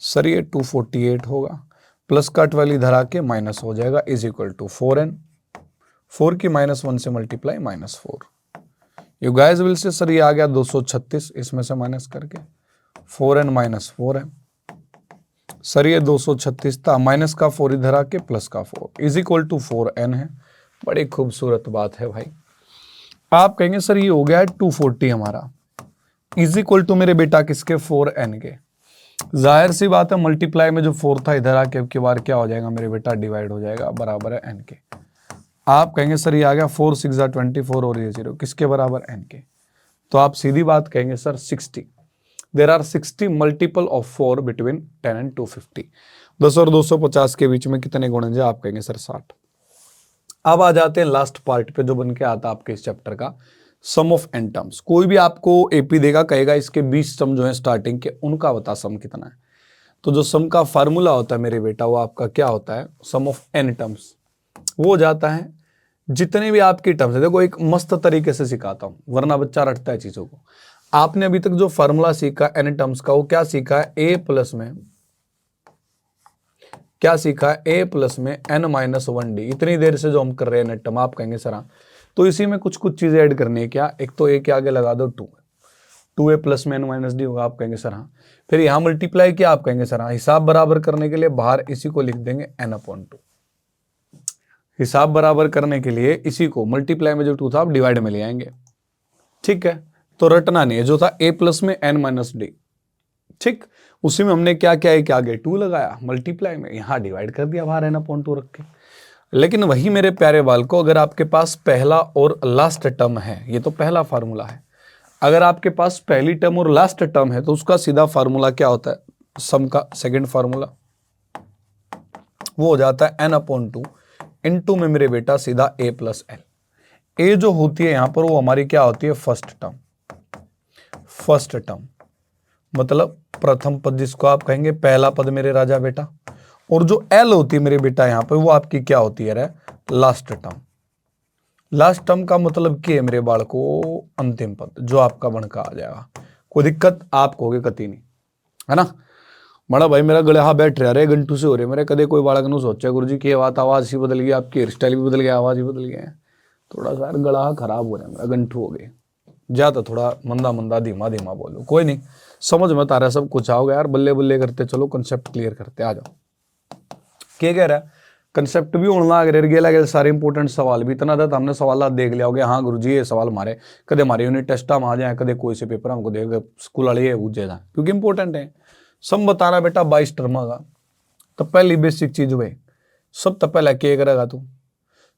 सर, ये 248 होगा, प्लस का 12 इधर आके माइनस हो जाएगा, इज इक्वल टू 4n, 4 की -1 से multiply -4। You guys will say sir ये आ गया 236, इसमें से माइनस करके 4n - 4 है सर, ये 236 था, माइनस का 4 इधर आके प्लस का 4 इज इक्वल टू 4n है। बड़ी खूबसूरत बात है भाई। आप कहेंगे सर ये हो गया है 240 हमारा, इज इक्वल टू मेरे बेटा किसके, 4n के। जाहिर सी बात है मल्टीप्लाई में जो 4 था इधर आके अब की बार क्या हो जाएगा मेरे बेटा, डिवाइड हो जाएगा, बराबर है n के। आप कहेंगे सर ये आ गया 4 6 जा 24 और ये 0 किसके बराबर, n के। तो आप सीधी बात कहेंगे sir 60, there are 60 multiple of 4 between 10 and 250। 10 और 250 के बीच में कितने गुण हैं, आप कहेंगे सर 60। अब आ जाते हैं लास्ट पार्ट पे जो बन के आता है आपके इस चैप्टर का, सम ऑफ एन टर्म्स। कोई भी आपको एपी देगा, कहेगा इसके 20 सम जो है स्टार्टिंग के, उनका बता सम कितना है। तो जो सम का फार्मूला होता है मेरे बेटा वो आपका क्या होता है, सम ऑफ एन टर्म्स। वो हो जाता है जितने भी आपकी टर्म्स है, देखो एक मस्त तरीके से सिखाता हूं वरना बच्चा रटता है चीजों को। आपने अभी तक जो फार्मूला सीखा एन टर्म्स का, वो क्या सीखा है, ए प्लस में क्या सीखा है, ए प्लस में एन -1 डी। इतनी देर से जो हम कर रहे हैं नेट टर्म, आप कहेंगे सर तो इसी में कुछ कुछ चीजें ऐड करनी है क्या, एक तो ए के आगे लगा दो 2a प्लस में n - डी होगा, आप कहेंगे सर हाँ। फिर यहां मल्टीप्लाई किया, आप कहेंगे सर हाँ। हिसाब बराबर करने के लिए बाहर इसी को लिख देंगे n/2। हिसाब बराबर करने के लिए इसी को मल्टीप्लाई में जो 2 था आप डिवाइड में ले आएंगे, ठीक है। तो रटना नहीं है, जो था a प्लस में n - डी, ठीक। उसी में हमने क्या किया, एक आगे 2 लगाया, मल्टीप्लाई में यहां डिवाइड कर दिया बाहर n/2 रख के। लेकिन वही मेरे प्यारे बाल को, अगर आपके पास पहला और लास्ट टर्म है, ये तो पहला फार्मूला है, अगर आपके पास पहली टर्म और लास्ट टर्म है तो उसका सीधा फार्मूला क्या होता है, सम का सेकंड फार्मूला वो हो जाता है n/2 इनटू में मेरे बेटा सीधा a प्लस एल। ए जो होती है यहां पर वो हमारी क्या होती है, फर्स्ट टर्म मतलब प्रथम पद, जिसको आप कहेंगे पहला पद मेरे राजा बेटा। और जो एल होती है मेरे बेटा यहाँ पे वो आपकी क्या होती है, लास्ट टर्म। लास्ट टर्म का मतलब क्या है मेरे बालको, अंतिम पद जो आपका बनका आ जाएगा। कोई दिक्कत आप कहोगे कती नहीं, है ना। बड़ा भाई मेरा गले बैठ रहा है घंटू से हो रहे मेरे, कदे कोई बालक न सोचा गुरु जी की बात, आवाज ही बदल गई, आपकी हेयर स्टाइल भी बदल गया, आवाज ही बदल गया, थोड़ा सा गला खराब हो रहा है मेरा, घंटू हो गए ज्यादा, थोड़ा मंदा धीमा बोलो, कोई नहीं, समझ में आ रहा है सब कुछ। आओगे यार बल्ले बल्ले करते चलो, कंसेप्ट क्लियर करते आ जाओ। क्या कह रहा है, कंसेप्ट भी होने लग रहे गेला सारे इंपॉर्टेंट सवाल भी, इतना था हमने सवाल देख लिया होगे। हाँ गुरुजी ये सवाल मारे, कदे हमारे यूनिट टेस्ट में आ जाए, कदे कोई से पेपर हमको देगा स्कूल वाले ये पूछे था, क्योंकि इंपॉर्टेंट है। सम बताना बेटा 22 टर्म का। तो पहली बेसिक चीज हुए, सब तो पहला क्या करेगा तू,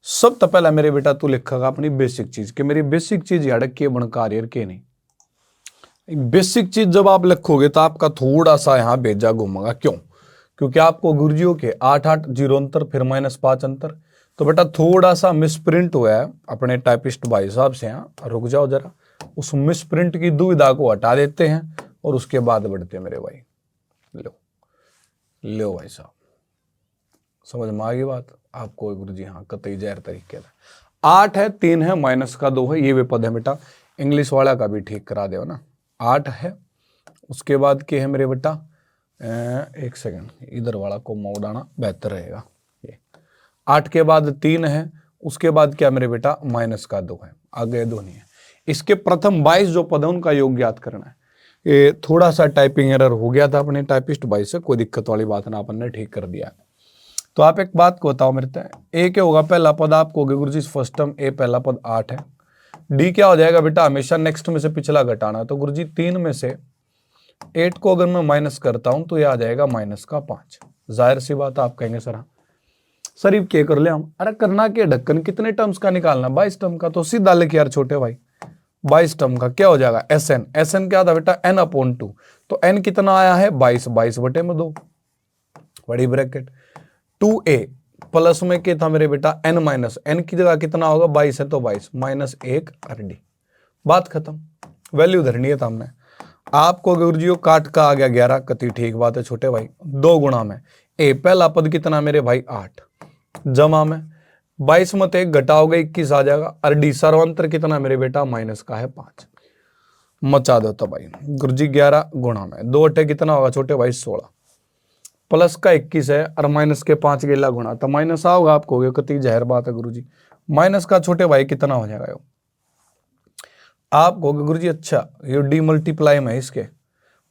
सब तो पहला मेरे बेटा तू लिखेगा अपनी बेसिक चीज कि मेरी बेसिक चीज यार के बनकार यार के नहीं। बेसिक चीज जब आप लिखोगे तो आपका थोड़ा सा यहाँ भेजा घूमेगा। क्यों? क्योंकि आपको गुरुजियों के 8 0 अंतर फिर -5 अंतर, तो बेटा थोड़ा सा मिसप्रिंट हुआ है अपने टाइपिस्ट भाई साहब से। यहाँ रुक जाओ जरा, उस मिसप्रिंट की दुविधा को हटा देते हैं और उसके बाद बढ़ते हैं मेरे भाई। लो भाई साहब, समझ में आ गई बात आपको गुरुजी? हाँ कतई जहर तरीके का 8 है, 3 है, -2 है, ये वे पद है बेटा। इंग्लिश वाला का भी ठीक करा दो ना। 8 है, उसके बाद क्या है मेरे बेटा, एक सेकंड, इधर वाला को मोड़ाना बेहतर रहेगा। ये 8 के बाद 3 है, उसके बाद क्या मेरे बेटा -2 है, आगे 2 नहीं है। इसके प्रथम 22 जो पद है उनका योग ज्ञात करना है। ये थोड़ा सा टाइपिंग एरर हो गया था अपने टाइपिस्ट भाई से, कोई दिक्कत वाली बात ना, अपन ने ठीक कर दिया। तो आप एक बात को बताओ मेरे तय, ए क्या होगा पहला पद आपको गुरु जी फर्स्ट टर्म, ए पहला पद 8 है। डी क्या हो जाएगा बेटा, हमेशा नेक्स्ट में से पिछला घटाना है। तो गुरु जी 3 में से 8 को अगर मैं माइनस करता हूं तो ये आ जाएगा -5। जाहिर सी बात आप कहेंगे सर ये क्या कर ले हम, अरे करना क्या, ढक्कन कितने टर्म्स का निकालना, 22 टर्म का। तो सीधा लिख यार छोटे भाई, 22 टर्म का क्या हो जाएगा SN। SN क्या था बेटा n/2। तो n कितना आया है 22, 22/2 बड़ी ब्रैकेट 2a प्लस में क्या था मेरे बेटा n माइनस, n की जगह कितना होगा 22 है तो 22 -1 RD, बात खत्म। वैल्यू धरनी है था हमने। आपको गुरुजियों काट का आ गया 11, कति ठीक बात है छोटे भाई। 2 गुणा में a पहला पद कितना मेरे भाई 8, जमा में 22 में 1 घटाओगे 21 आ जाएगा। RD सर्वांतर कितना मेरे बेटा माइनस का है 5, मचा दो तो भाई गुरुजी 11 गुणा में 2 8 कितना होगा छोटे भाई 16, प्लस का 21 है और माइनस के 5 गेला गुणा, तो माइनस आओगे आपको, कति जहर बात है गुरुजी। माइनस का छोटे भाई कितना हो जाएगा यो? आप कहोगे गुरुजी अच्छा ये डी मल्टीप्लाई में है, इसके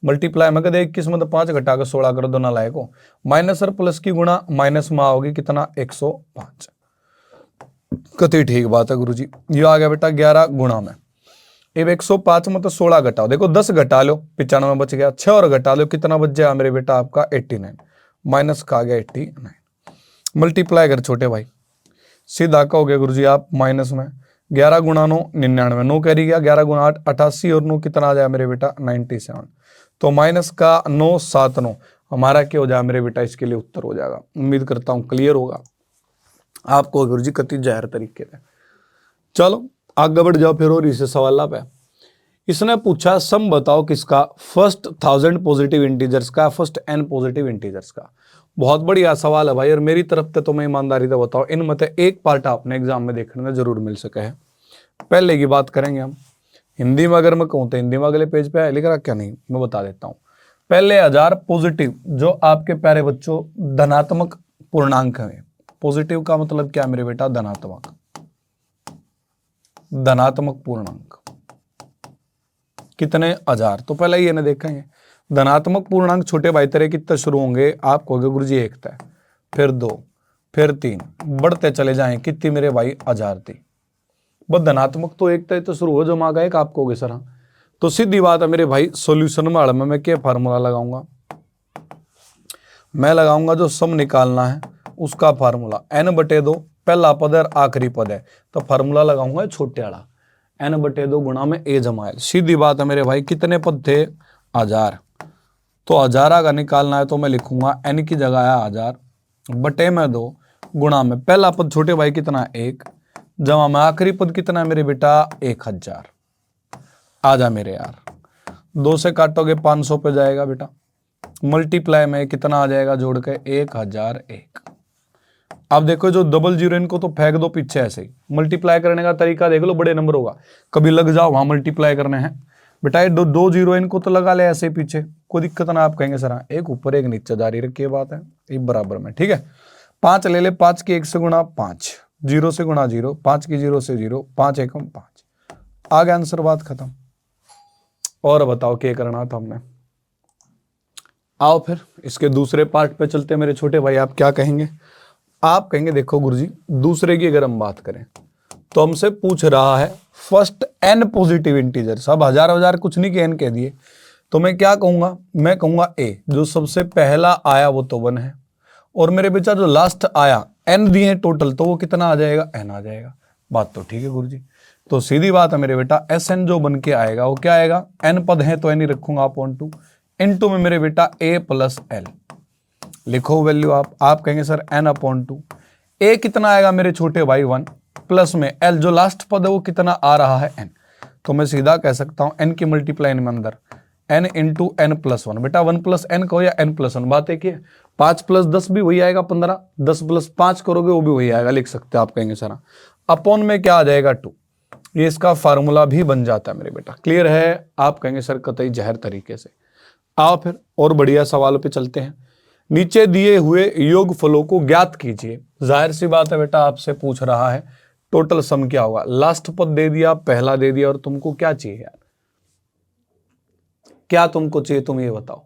मल्टीप्लाई में कदे 21 में तो 5 घटा कर 16 कर दो ना लायक हो। माइनस और प्लस की गुणा माइनस में आओगी कितना 105, कति ठीक बात है गुरुजी। ये आ गया बेटा 11 गुणा में, अब 105 में तो 16 घटाओ, देखो 10 घटा लो 95 बच गया, 6 और घटा लो कितना बच जाएगा मेरे बेटा आपका 89, माइनस का आ गया 89। मल्टीप्लाई कर छोटे भाई, सीधा कहोगे गुरुजी आप माइनस में 11 गुणा 9 99, 9 कैरी गया, 11 गुणा 8 88 और 9 कितना आ जाएगा मेरे बेटा 97। तो माइनस का 9 7 9 हमारा क्या हो जाएगा मेरे बेटा, इसके लिए उत्तर हो जाएगा। उम्मीद करता हूं क्लियर होगा आपको गुरुजी कति जहर तरीके से। चलो आगे बढ़ जाओ फिर और इसे सवाल पे। इसने पूछा सम बताओ किसका, फर्स्ट 1000 पॉजिटिव इंटीजर्स का, फर्स्ट n पॉजिटिव इंटीजर्स का। बहुत बढ़िया सवाल है भाई, और मेरी तरफ से तो मैं ईमानदारी से बताओ इनमें से एक पार्ट आपने एग्जाम में देखने में जरूर मिल सके है। पहले की बात करेंगे हम हिंदी में, अगर मैं कहूँ तो हिंदी में अगले पेज पे है, लिख रहा क्या नहीं मैं बता देता हूँ। पहले 1000 पॉजिटिव जो आपके प्यारे बच्चों धनात्मक पूर्णांक है। पॉजिटिव का मतलब क्या मेरे बेटा, धनात्मक, धनात्मक पूर्णांक कितने 1000। तो पहले ये ना देखेंगे धनात्मक पूर्णांक छोटे भाई तेरे कितने शुरू होंगे, आप कहोगे गुरुजी 1 था, फिर 2, फिर 3, बढ़ते चले जाएं कितनी मेरे भाई 1000 थी। बस धनात्मक तो 1 था तो शुरू हो, जमा का 1 आप कहोगे सर हाँ। तो सीधी बात है मेरे भाई, सॉल्यूशन में मैं क्या फार्मूला लगाऊंगा, मैं लगाऊंगा जो सम निकालना है उसका फार्मूला n/2 पहला पद है आखिरी पद है, तो फार्मूला लगाऊंगा छोटे वाला n/2 गुणा में a जमा l। सीधी बात है मेरे भाई, कितने पद थे 1000, तो 1000 का निकालना है तो मैं लिखूंगा n की जगह है 1000 बटे में 2 गुणा में पहला पद छोटे भाई कितना 1 जमा में आखिरी पद कितना है मेरे बेटा 1000। आ जा मेरे यार, 2 से काटोगे 500 पे जाएगा बेटा, मल्टीप्लाई में कितना आ जाएगा जोड़ के 1001। अब देखो जो डबल जीरो इनको तो फेंक दो पीछे, ऐसे ही मल्टीप्लाई करने का तरीका देख लो, बड़े नंबर होगा, कभी लग जाओ वहां मल्टीप्लाई करने हैं बेटा। ये 2 जीरो इनको तो लगा ले ऐसे ही पीछे, कोई दिक्कत ना। आप कहेंगे सर एक ऊपर एक नीचे जारी रखी बात है, एक बराबर में ठीक है। 5 ले ले, 5 की 1 से गुणा 5, 0 से गुणा 0, 5 की 0 से 0, 5 एकम 5, आ गया आंसर, बात खत्म। और बताओ क्या करना था हमने। आओ फिर इसके दूसरे पार्ट पे चलते मेरे छोटे भाई। आप क्या कहेंगे, आप कहेंगे देखो गुरुजी दूसरे की अगर हम बात करें तो हमसे पूछ रहा है फर्स्ट n पॉजिटिव इंटीजर। सब 1000 कुछ नहीं के n कह दिए, तो मैं क्या कहूंगा, मैं कहूंगा ए, जो सबसे पहला आया वो तो 1 है, और मेरे बेटा जो लास्ट आया n दिए टोटल, तो वो कितना आ जाएगा, n आ जाएगा। बात तो ठीक है गुरुजी। तो सीधी बात है मेरे बेटा, Sn जो बन के आएगा वो क्या आएगा, n पद है तो n ही रखूंगा अपॉन 2, इनटू में मेरे बेटा a प्लस l, लिखो वैल्यू आप कहेंगे सर n अपॉन 2, a कितना आएगा मेरे छोटे भाई 1, प्लस में l जो लास्ट पद है वो कितना आ रहा है n, तो मैं सीधा कह सकता हूं n की मल्टीप्लाई में अंदर n इंटू n प्लस 1, बेटा 1 प्लस n कहो या n प्लस 1, बात एक ही है। 5 प्लस 10 भी वही आएगा 15, 10 प्लस 5 करोगे वो भी वही आएगा, लिख सकते हो आप कहेंगे सर। अपॉन में क्या आ जाएगा 2, ये इसका फार्मूला भी बन जाता है मेरे बेटा। क्लियर है, आप कहेंगे सर कतई जहर तरीके से। आओ फिर और बढ़िया सवालों पे चलते हैं। नीचे दिए हुए योगफलों को ज्ञात कीजिए। जाहिर सी बात है बेटा, आपसे पूछ रहा है टोटल सम क्या होगा। लास्ट पद दे दिया, पहला दे दिया, और तुमको क्या चाहिए यार, क्या तुमको चाहिए तुम ये बताओ।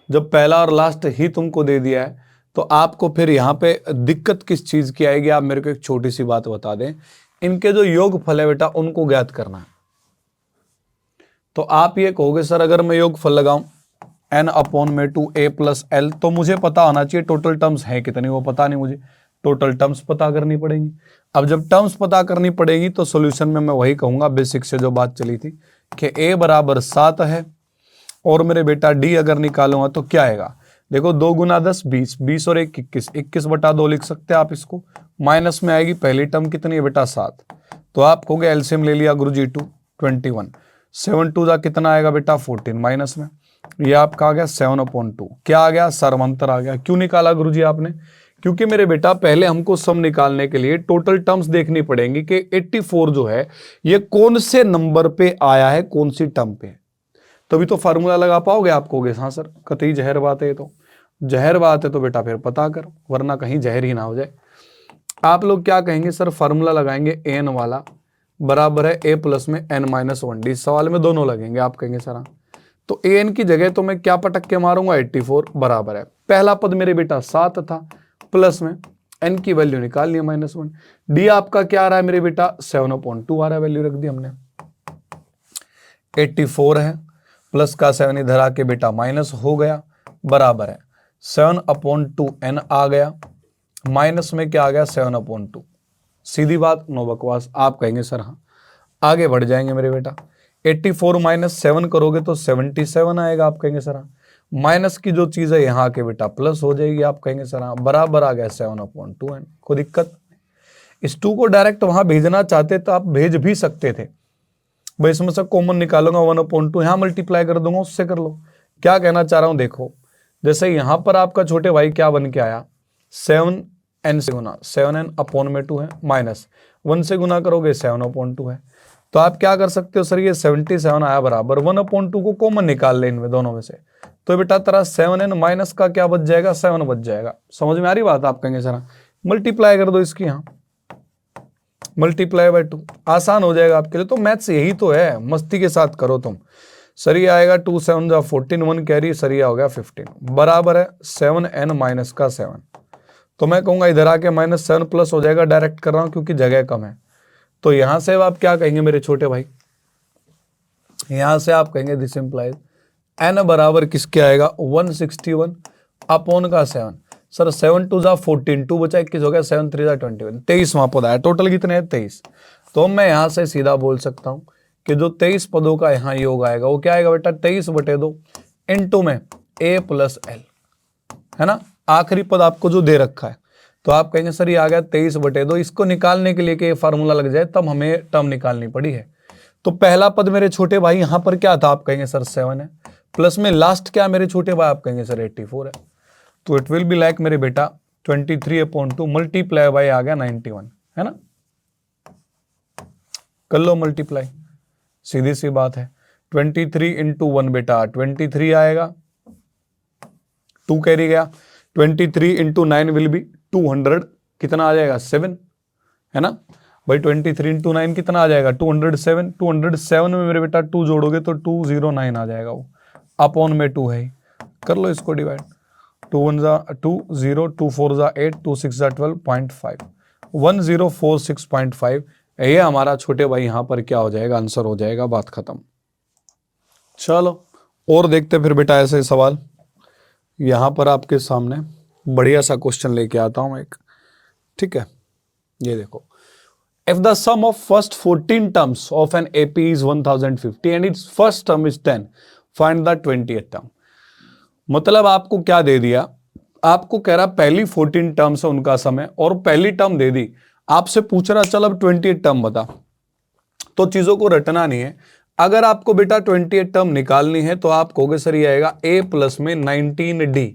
जब पहला और लास्ट ही तुमको दे दिया है तो आपको फिर यहाँ पे दिक्कत किस चीज की आएगी। आप मेरे को एक छोटी सी बात बता दें, इनके जो योगफल है बेटा उनको ज्ञात करना है। तो आप ये कहोगे सर अगर मैं योगफल लगाऊं n अपॉन में 2a प्लस l, तो मुझे पता होना चाहिए टोटल टर्म्स है कितनी, वो पता नहीं मुझे, टोटल टर्म्स पता करनी पड़ेगी। अब जब टर्म्स पता करनी पड़ेगी तो सॉल्यूशन में मैं वही कहूंगा बेसिक से जो बात चली थी कि a बराबर 7 है, और मेरे बेटा d अगर निकालूंगा तो क्या आएगा, देखो 2 गुना 10 20, 20 और 1 21, 21 बटा 2 लिख सकते हैं आप इसको। माइनस में आएगी पहली टर्म कितनी है बेटा 7, तो आप कहोगे एलसीएम ले लिया गुरुजी 2 21, 7 2 जा कितना आएगा बेटा 14, माइनस में ये आपका आ गया 7 अपॉन 2, क्या आ गया सर्वांतर आ गया। क्यों निकाला गुरुजी आपने, क्योंकि मेरे बेटा पहले हमको सम निकालने के लिए टोटल टर्म्स देखनी पड़ेंगी कि 84 जो है ये कौन से नंबर पे आया है, कौन सी टर्म पे, तभी तो फार्मूला लगा पाओगे। आप कहोगे हाँ सर कतई जहर बात है, तो जहर बात है तो बेटा फिर पता कर, वरना कहीं जहर ही ना हो जाए। आप लोग क्या कहेंगे सर, फार्मूला लगाएंगे एन वाला बराबर है a प्लस में n माइनस 1d, सवाल में दोनों लगेंगे। आप कहेंगे सर तो an की जगह तो मैं क्या पटक के मारूंगा 84 बराबर है, पहला पद मेरे बेटा 7 था, प्लस में n की वैल्यू निकाल लिया -1, d आपका क्या आ रहा है मेरे बेटा 7/2 आ रहा है, वैल्यू रख दी हमने। 84 है प्लस का 7 इधर आके बेटा माइनस हो गया, बराबर है 7/2 n आ गया, माइनस में क्या आ गया 7/2। सीधी बात, नो बकवास। आप कहेंगे सर हाँ, आगे बढ़ जाएंगे मेरे बेटा। 84 माइनस 7 करोगे तो 77 आएगा। आप कहेंगे सर हाँ, माइनस की जो चीज है यहाँ के बेटा प्लस हो जाएगी। आप कहेंगे सर हाँ, बराबर आ गया 7/2 n। कोई दिक्कत, इस 2 को डायरेक्ट वहां भेजना चाहते तो आप भेज भी सकते थे भाई, इसमें से कॉमन निकालूंगा 1/2, यहाँ मल्टीप्लाई कर दूंगा, उससे कर लो। क्या कहना चाह रहा हूं देखो, जैसे यहां पर आपका छोटे भाई क्या बन के आया 7n से गुना, 7n अपॉन में 2 है, माइनस 1 से गुना करोगे 7/2 है। तो आप क्या कर सकते हो सर, ये 77 आया बराबर 1/2 को कॉमन निकाल ले इनमें दोनों में से, तो बेटा तेरा 7n माइनस का क्या बच जाएगा 7 बच जाएगा। समझ में आ रही बात। आप कहेंगे सर मल्टीप्लाई कर दो इसकी, यहाँ मल्टीप्लाई बाय 2 आसान हो जाएगा आपके लिए। तो मैथ्स यही तो है, मस्ती के साथ करो तुम। सर ये आएगा 2 7 जा 14, 1 कैरी, सर ये हो गया 15, बराबर है 7n माइनस का 7। तो मैं कहूंगा इधर आके -7 प्लस हो जाएगा, डायरेक्ट कर रहा हूं क्योंकि जगह कम है। तो यहां से आप क्या कहेंगे मेरे छोटे भाई, यहां से आप कहेंगे दिस इंप्लाइज n बराबर किसके आएगा 161 अपॉन का 7। सर 7 2 जा 14, 2 बचा 21 हो गया, 7 3 जा 21, 23 वहां पद आया। टोटल कितने हैं 23। तो मैं यहां से सीधा बोल सकता हूं कि जो 23 पदों का यहां योग आएगा वो क्या आएगा बेटा 23/2 इंटू में a प्लस l, है ना, आखिरी पद आपको जो दे रखा है। तो आप कहेंगे सर ये आ गया 23/2। इसको निकालने के लिए कि फार्मूला लग जाए तब हमें टर्म निकालनी पड़ी है। तो पहला पद मेरे छोटे भाई यहां पर क्या था, आप कहेंगे सर 7 है, प्लस में लास्ट क्या मेरे छोटे भाई, आप कहेंगे सर 84 है। तो इट विल बी लाइक मेरे बेटा 23/2 मल्टीप्लाई बाय आ गया 91, है ना, कर लो मल्टीप्लाई, सीधी सी बात है। 23 इंटू 1 बेटा 23 आएगा, 2 कैरी गया, 23 इंटू 9 विल बी 200, कितना आ जाएगा 7, है ना भाई। 23 इंटू 9 कितना आ जाएगा 207, 207 में मेरे बेटा 2 जोड़ोगे तो 209 आ जाएगा, वो अपॉन में 2 है, कर लो इसको डिवाइड। 2 1 जा 2 0, 2 4 जा 8, 2 6 जा 12.5, 1046.5। ये हमारा छोटे भाई यहाँ पर क्या हो जाएगा, आंसर हो जाएगा, बात खत्म। चलो और देखते फिर बेटा ऐसे सवाल। यहां पर आपके सामने बढ़िया सा क्वेश्चन लेके आता हूं एक, ठीक है। ये देखो, if the sum of first 14 terms of an AP is 1050 and its first term is 10, find the 20th term. मतलब आपको क्या दे दिया, आपको कह रहा पहली 14 टर्म्स है उनका समय, और पहली टर्म दे दी, आपसे पूछ रहा चल अब 20th टर्म बता। तो चीजों को रटना नहीं है। अगर आपको बेटा 20th टर्म निकालनी है तो आप कहोगे सर ये आएगा a प्लस में 19d।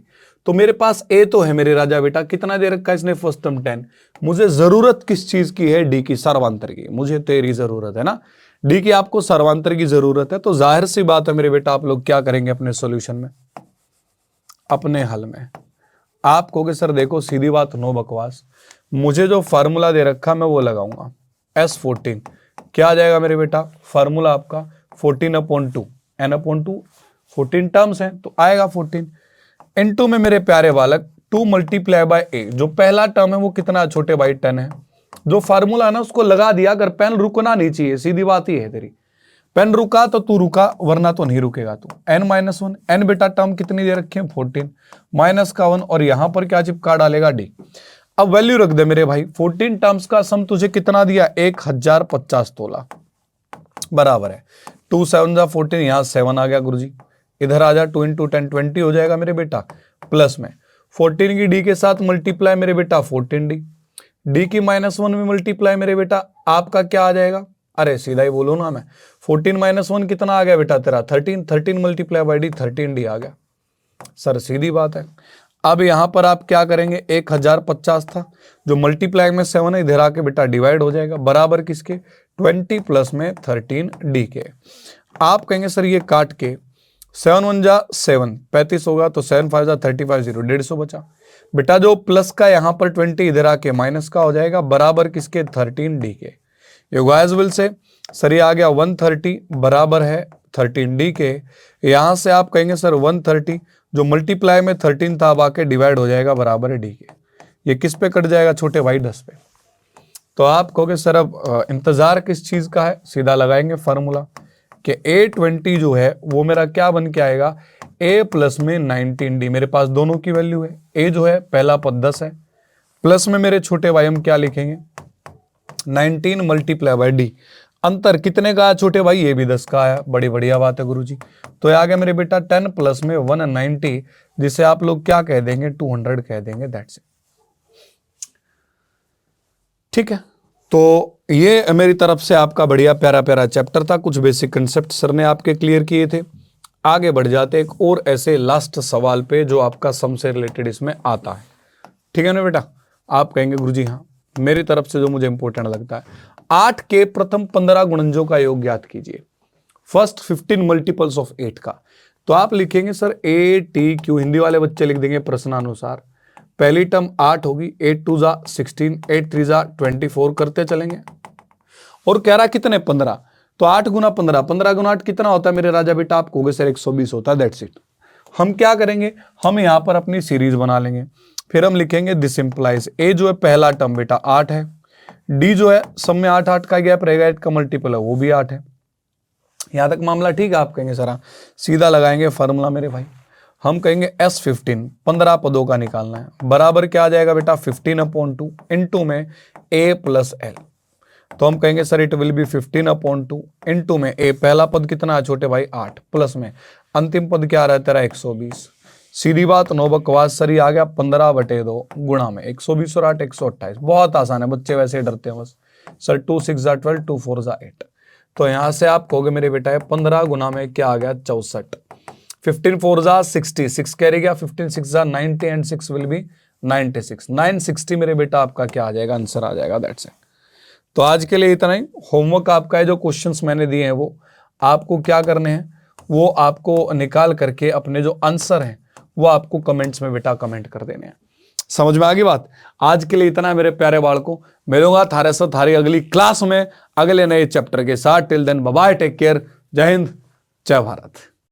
तो मेरे पास a तो है मेरे राजा बेटा, कितना दे रखा है इसने फर्स्ट टर्म 10। मुझे जरूरत किस चीज की है, d की, सर्वांतर की। मुझे तेरी जरूरत है ना d की, आपको सर्वांतर की जरूरत है। तो जाहिर सी बात है मेरे बेटा, आप लोग क्या करेंगे अपने सॉल्यूशन में, अपने हल में। आप कहोगे सर देखो सीधी बात, नो बकवास, मुझे जो फार्मूला दे रखा मैं वो लगाऊंगा। S14 क्या आ जाएगा मेरे बेटा, फार्मूला आपका 14/2, n/2, 14 टर्म्स हैं तो आएगा 14 इनटू में मेरे प्यारे बालक 2 मल्टीप्लाई बाय a। जो पहला टर्म है वो कितना छोटे भाई 10 है। जो फार्मूला है ना उसको लगा दिया, अगर पेन रुकना नहीं चाहिए, सीधी बात ही है तेरी। पेन रुका तो तू रुका, वरना तो नहीं रुकेगा तू। n-1, n बेटा टर्म कितनी दे रखी है 14, -1, और यहां पर क्या चिपका डालेगा d। अब वैल्यू रख दे मेरे भाई, 14 टर्म्स का सम तुझे कितना दिया 1050 तोला, बराबर है 2 7 जा 14, यहां 7 आ गया गुरुजी। इधर आ जा 2 × 10 20 हो जाएगा मेरे बेटा, प्लस में 14 की d के साथ मल्टीप्लाई मेरे बेटा 14d, d की -1 में मल्टीप्लाई मेरे बेटा आपका क्या आ जाएगा, अरे सीधा ही बोलो ना मैं, 14 - 1 कितना आ गया बेटा तेरा 13, 13 मल्टीप्लाई बाई डी 13d आ गया। सर सीधी बात है। अब यहां पर आप क्या करेंगे, 1050 था, जो मल्टीप्लाई में 7 है इधर आके बेटा डिवाइड हो जाएगा, बराबर किसके 20 प्लस में 13d के। आप कहेंगे सर ये काट के 7 1 जा 7 35 होगा, तो 7 5 जा 35 0 150 बचा बेटा। जो प्लस का यहां पर 20 इधर आके माइनस का हो जाएगा, बराबर किसके 13d के। ये गाइस विल से सर ये आ गया 130 बराबर है 13d के। यहां से आप कहेंगे सर 130 जो मल्टीप्लाई में 13 था अब आके डिवाइड हो जाएगा, बराबर है d के। ये किस पे कट जाएगा छोटे भाई 10 पे। तो आप कहोगे सर अब इंतजार किस चीज का है, सीधा लगाएंगे फार्मूला कि a20 जो है वो मेरा क्या बन के आएगा a प्लस में 19d। मेरे पास दोनों की वैल्यू है, a जो है पहला पद 10 है, प्लस में मेरे छोटे भाई हम क्या लिखेंगे 19 मल्टीप्लाई बाई डी। अंतर कितने का आया छोटे भाई, ये भी 10 का आया, बड़ी बढ़िया बात है गुरुजी। तो ये आ गया मेरे बेटा 10 प्लस में 190, जिसे आप लोग क्या कह देंगे 200 कह देंगे, दैट्स इट। ठीक है, तो ये मेरी तरफ से आपका बढ़िया प्यारा प्यारा चैप्टर था, कुछ बेसिक कंसेप्ट सर ने आपके क्लियर किए थे। आगे बढ़ जाते एक और ऐसे लास्ट सवाल पे जो आपका सम से रिलेटेड इसमें आता है। ठीक है ना बेटा, आप कहेंगे गुरुजी हाँ, मेरी तरफ से जो मुझे इंपॉर्टेंट लगता है, 8 के प्रथम 15 गुणनजों का योग ज्ञात कीजिए, फर्स्ट 15 मल्टीपल्स ऑफ 8 का। तो आप लिखेंगे सर ATQ, हिंदी वाले बच्चे लिख देंगे प्रश्नानुसार। पहली टर्म 8 होगी, 8 2 जा 16, 8 3 जा 24 करते चलेंगे, और कह रहा कितने 15, तो 8 गुना 15, 15 गुना 8 कितना होता है मेरे राजा बेटा, आप कहोगे सर 120 होता है, दैट्स इट। हम क्या करेंगे, हम यहां पर अपनी सीरीज बना लेंगे, फिर हम लिखेंगे दिस इंप्लाइज ए जो है पहला टर्म बेटा 8 है, डी जो है सब में 8 8 का गैप रहेगा, 8 का मल्टीपल है वो भी 8 है। यहां तक मामला ठीक है। आप कहेंगे सर सीधा लगाएंगे फार्मूला मेरे भाई, हम कहेंगे S15 15 पदों का निकालना है, बराबर क्या आ जाएगा बेटा 15/2 इनटू में a प्लस l। तो हम कहेंगे sir it will be 15/2 into में a, पहला पद कितना है छोटे भाई 8, प्लस में अंतिम पद क्या रहा है तेरा 120। सीधी बात, नो बकवास, सर ये आ गया 15/2 गुणा में 120 और 8 128। बहुत आसान है, बच्चे वैसे ही डरते हैं बस। सर 2 6 जा 12, 2 4 जा 8। तो यहां से आप कहोगे मेरे बेटा है 15 गुना में क्या आ गया 64, 15 4 जा 60, 6 कैरी गया, 15 6 जा 90 एंड 6 विल बी 96, 960 मेरे बेटा आपका क्या आ जाएगा, आंसर आ जाएगा, दैट्स इट। तो आज के लिए इतना ही। होमवर्क आपका है, जो क्वेश्चंस मैंने दिए हैं वो आपको क्या करने हैं, वो आपको निकाल करके अपने जो आंसर हैं वो आपको कमेंट्स में बेटा कमेंट कर देने हैं। समझ में आ गई बात। आज के लिए इतना है मेरे प्यारे बालकों, मिलूंगा थारे से थारी अगली क्लास में अगले नए चैप्टर के साथ। Till then bye bye, take care, जय हिंद जय भारत।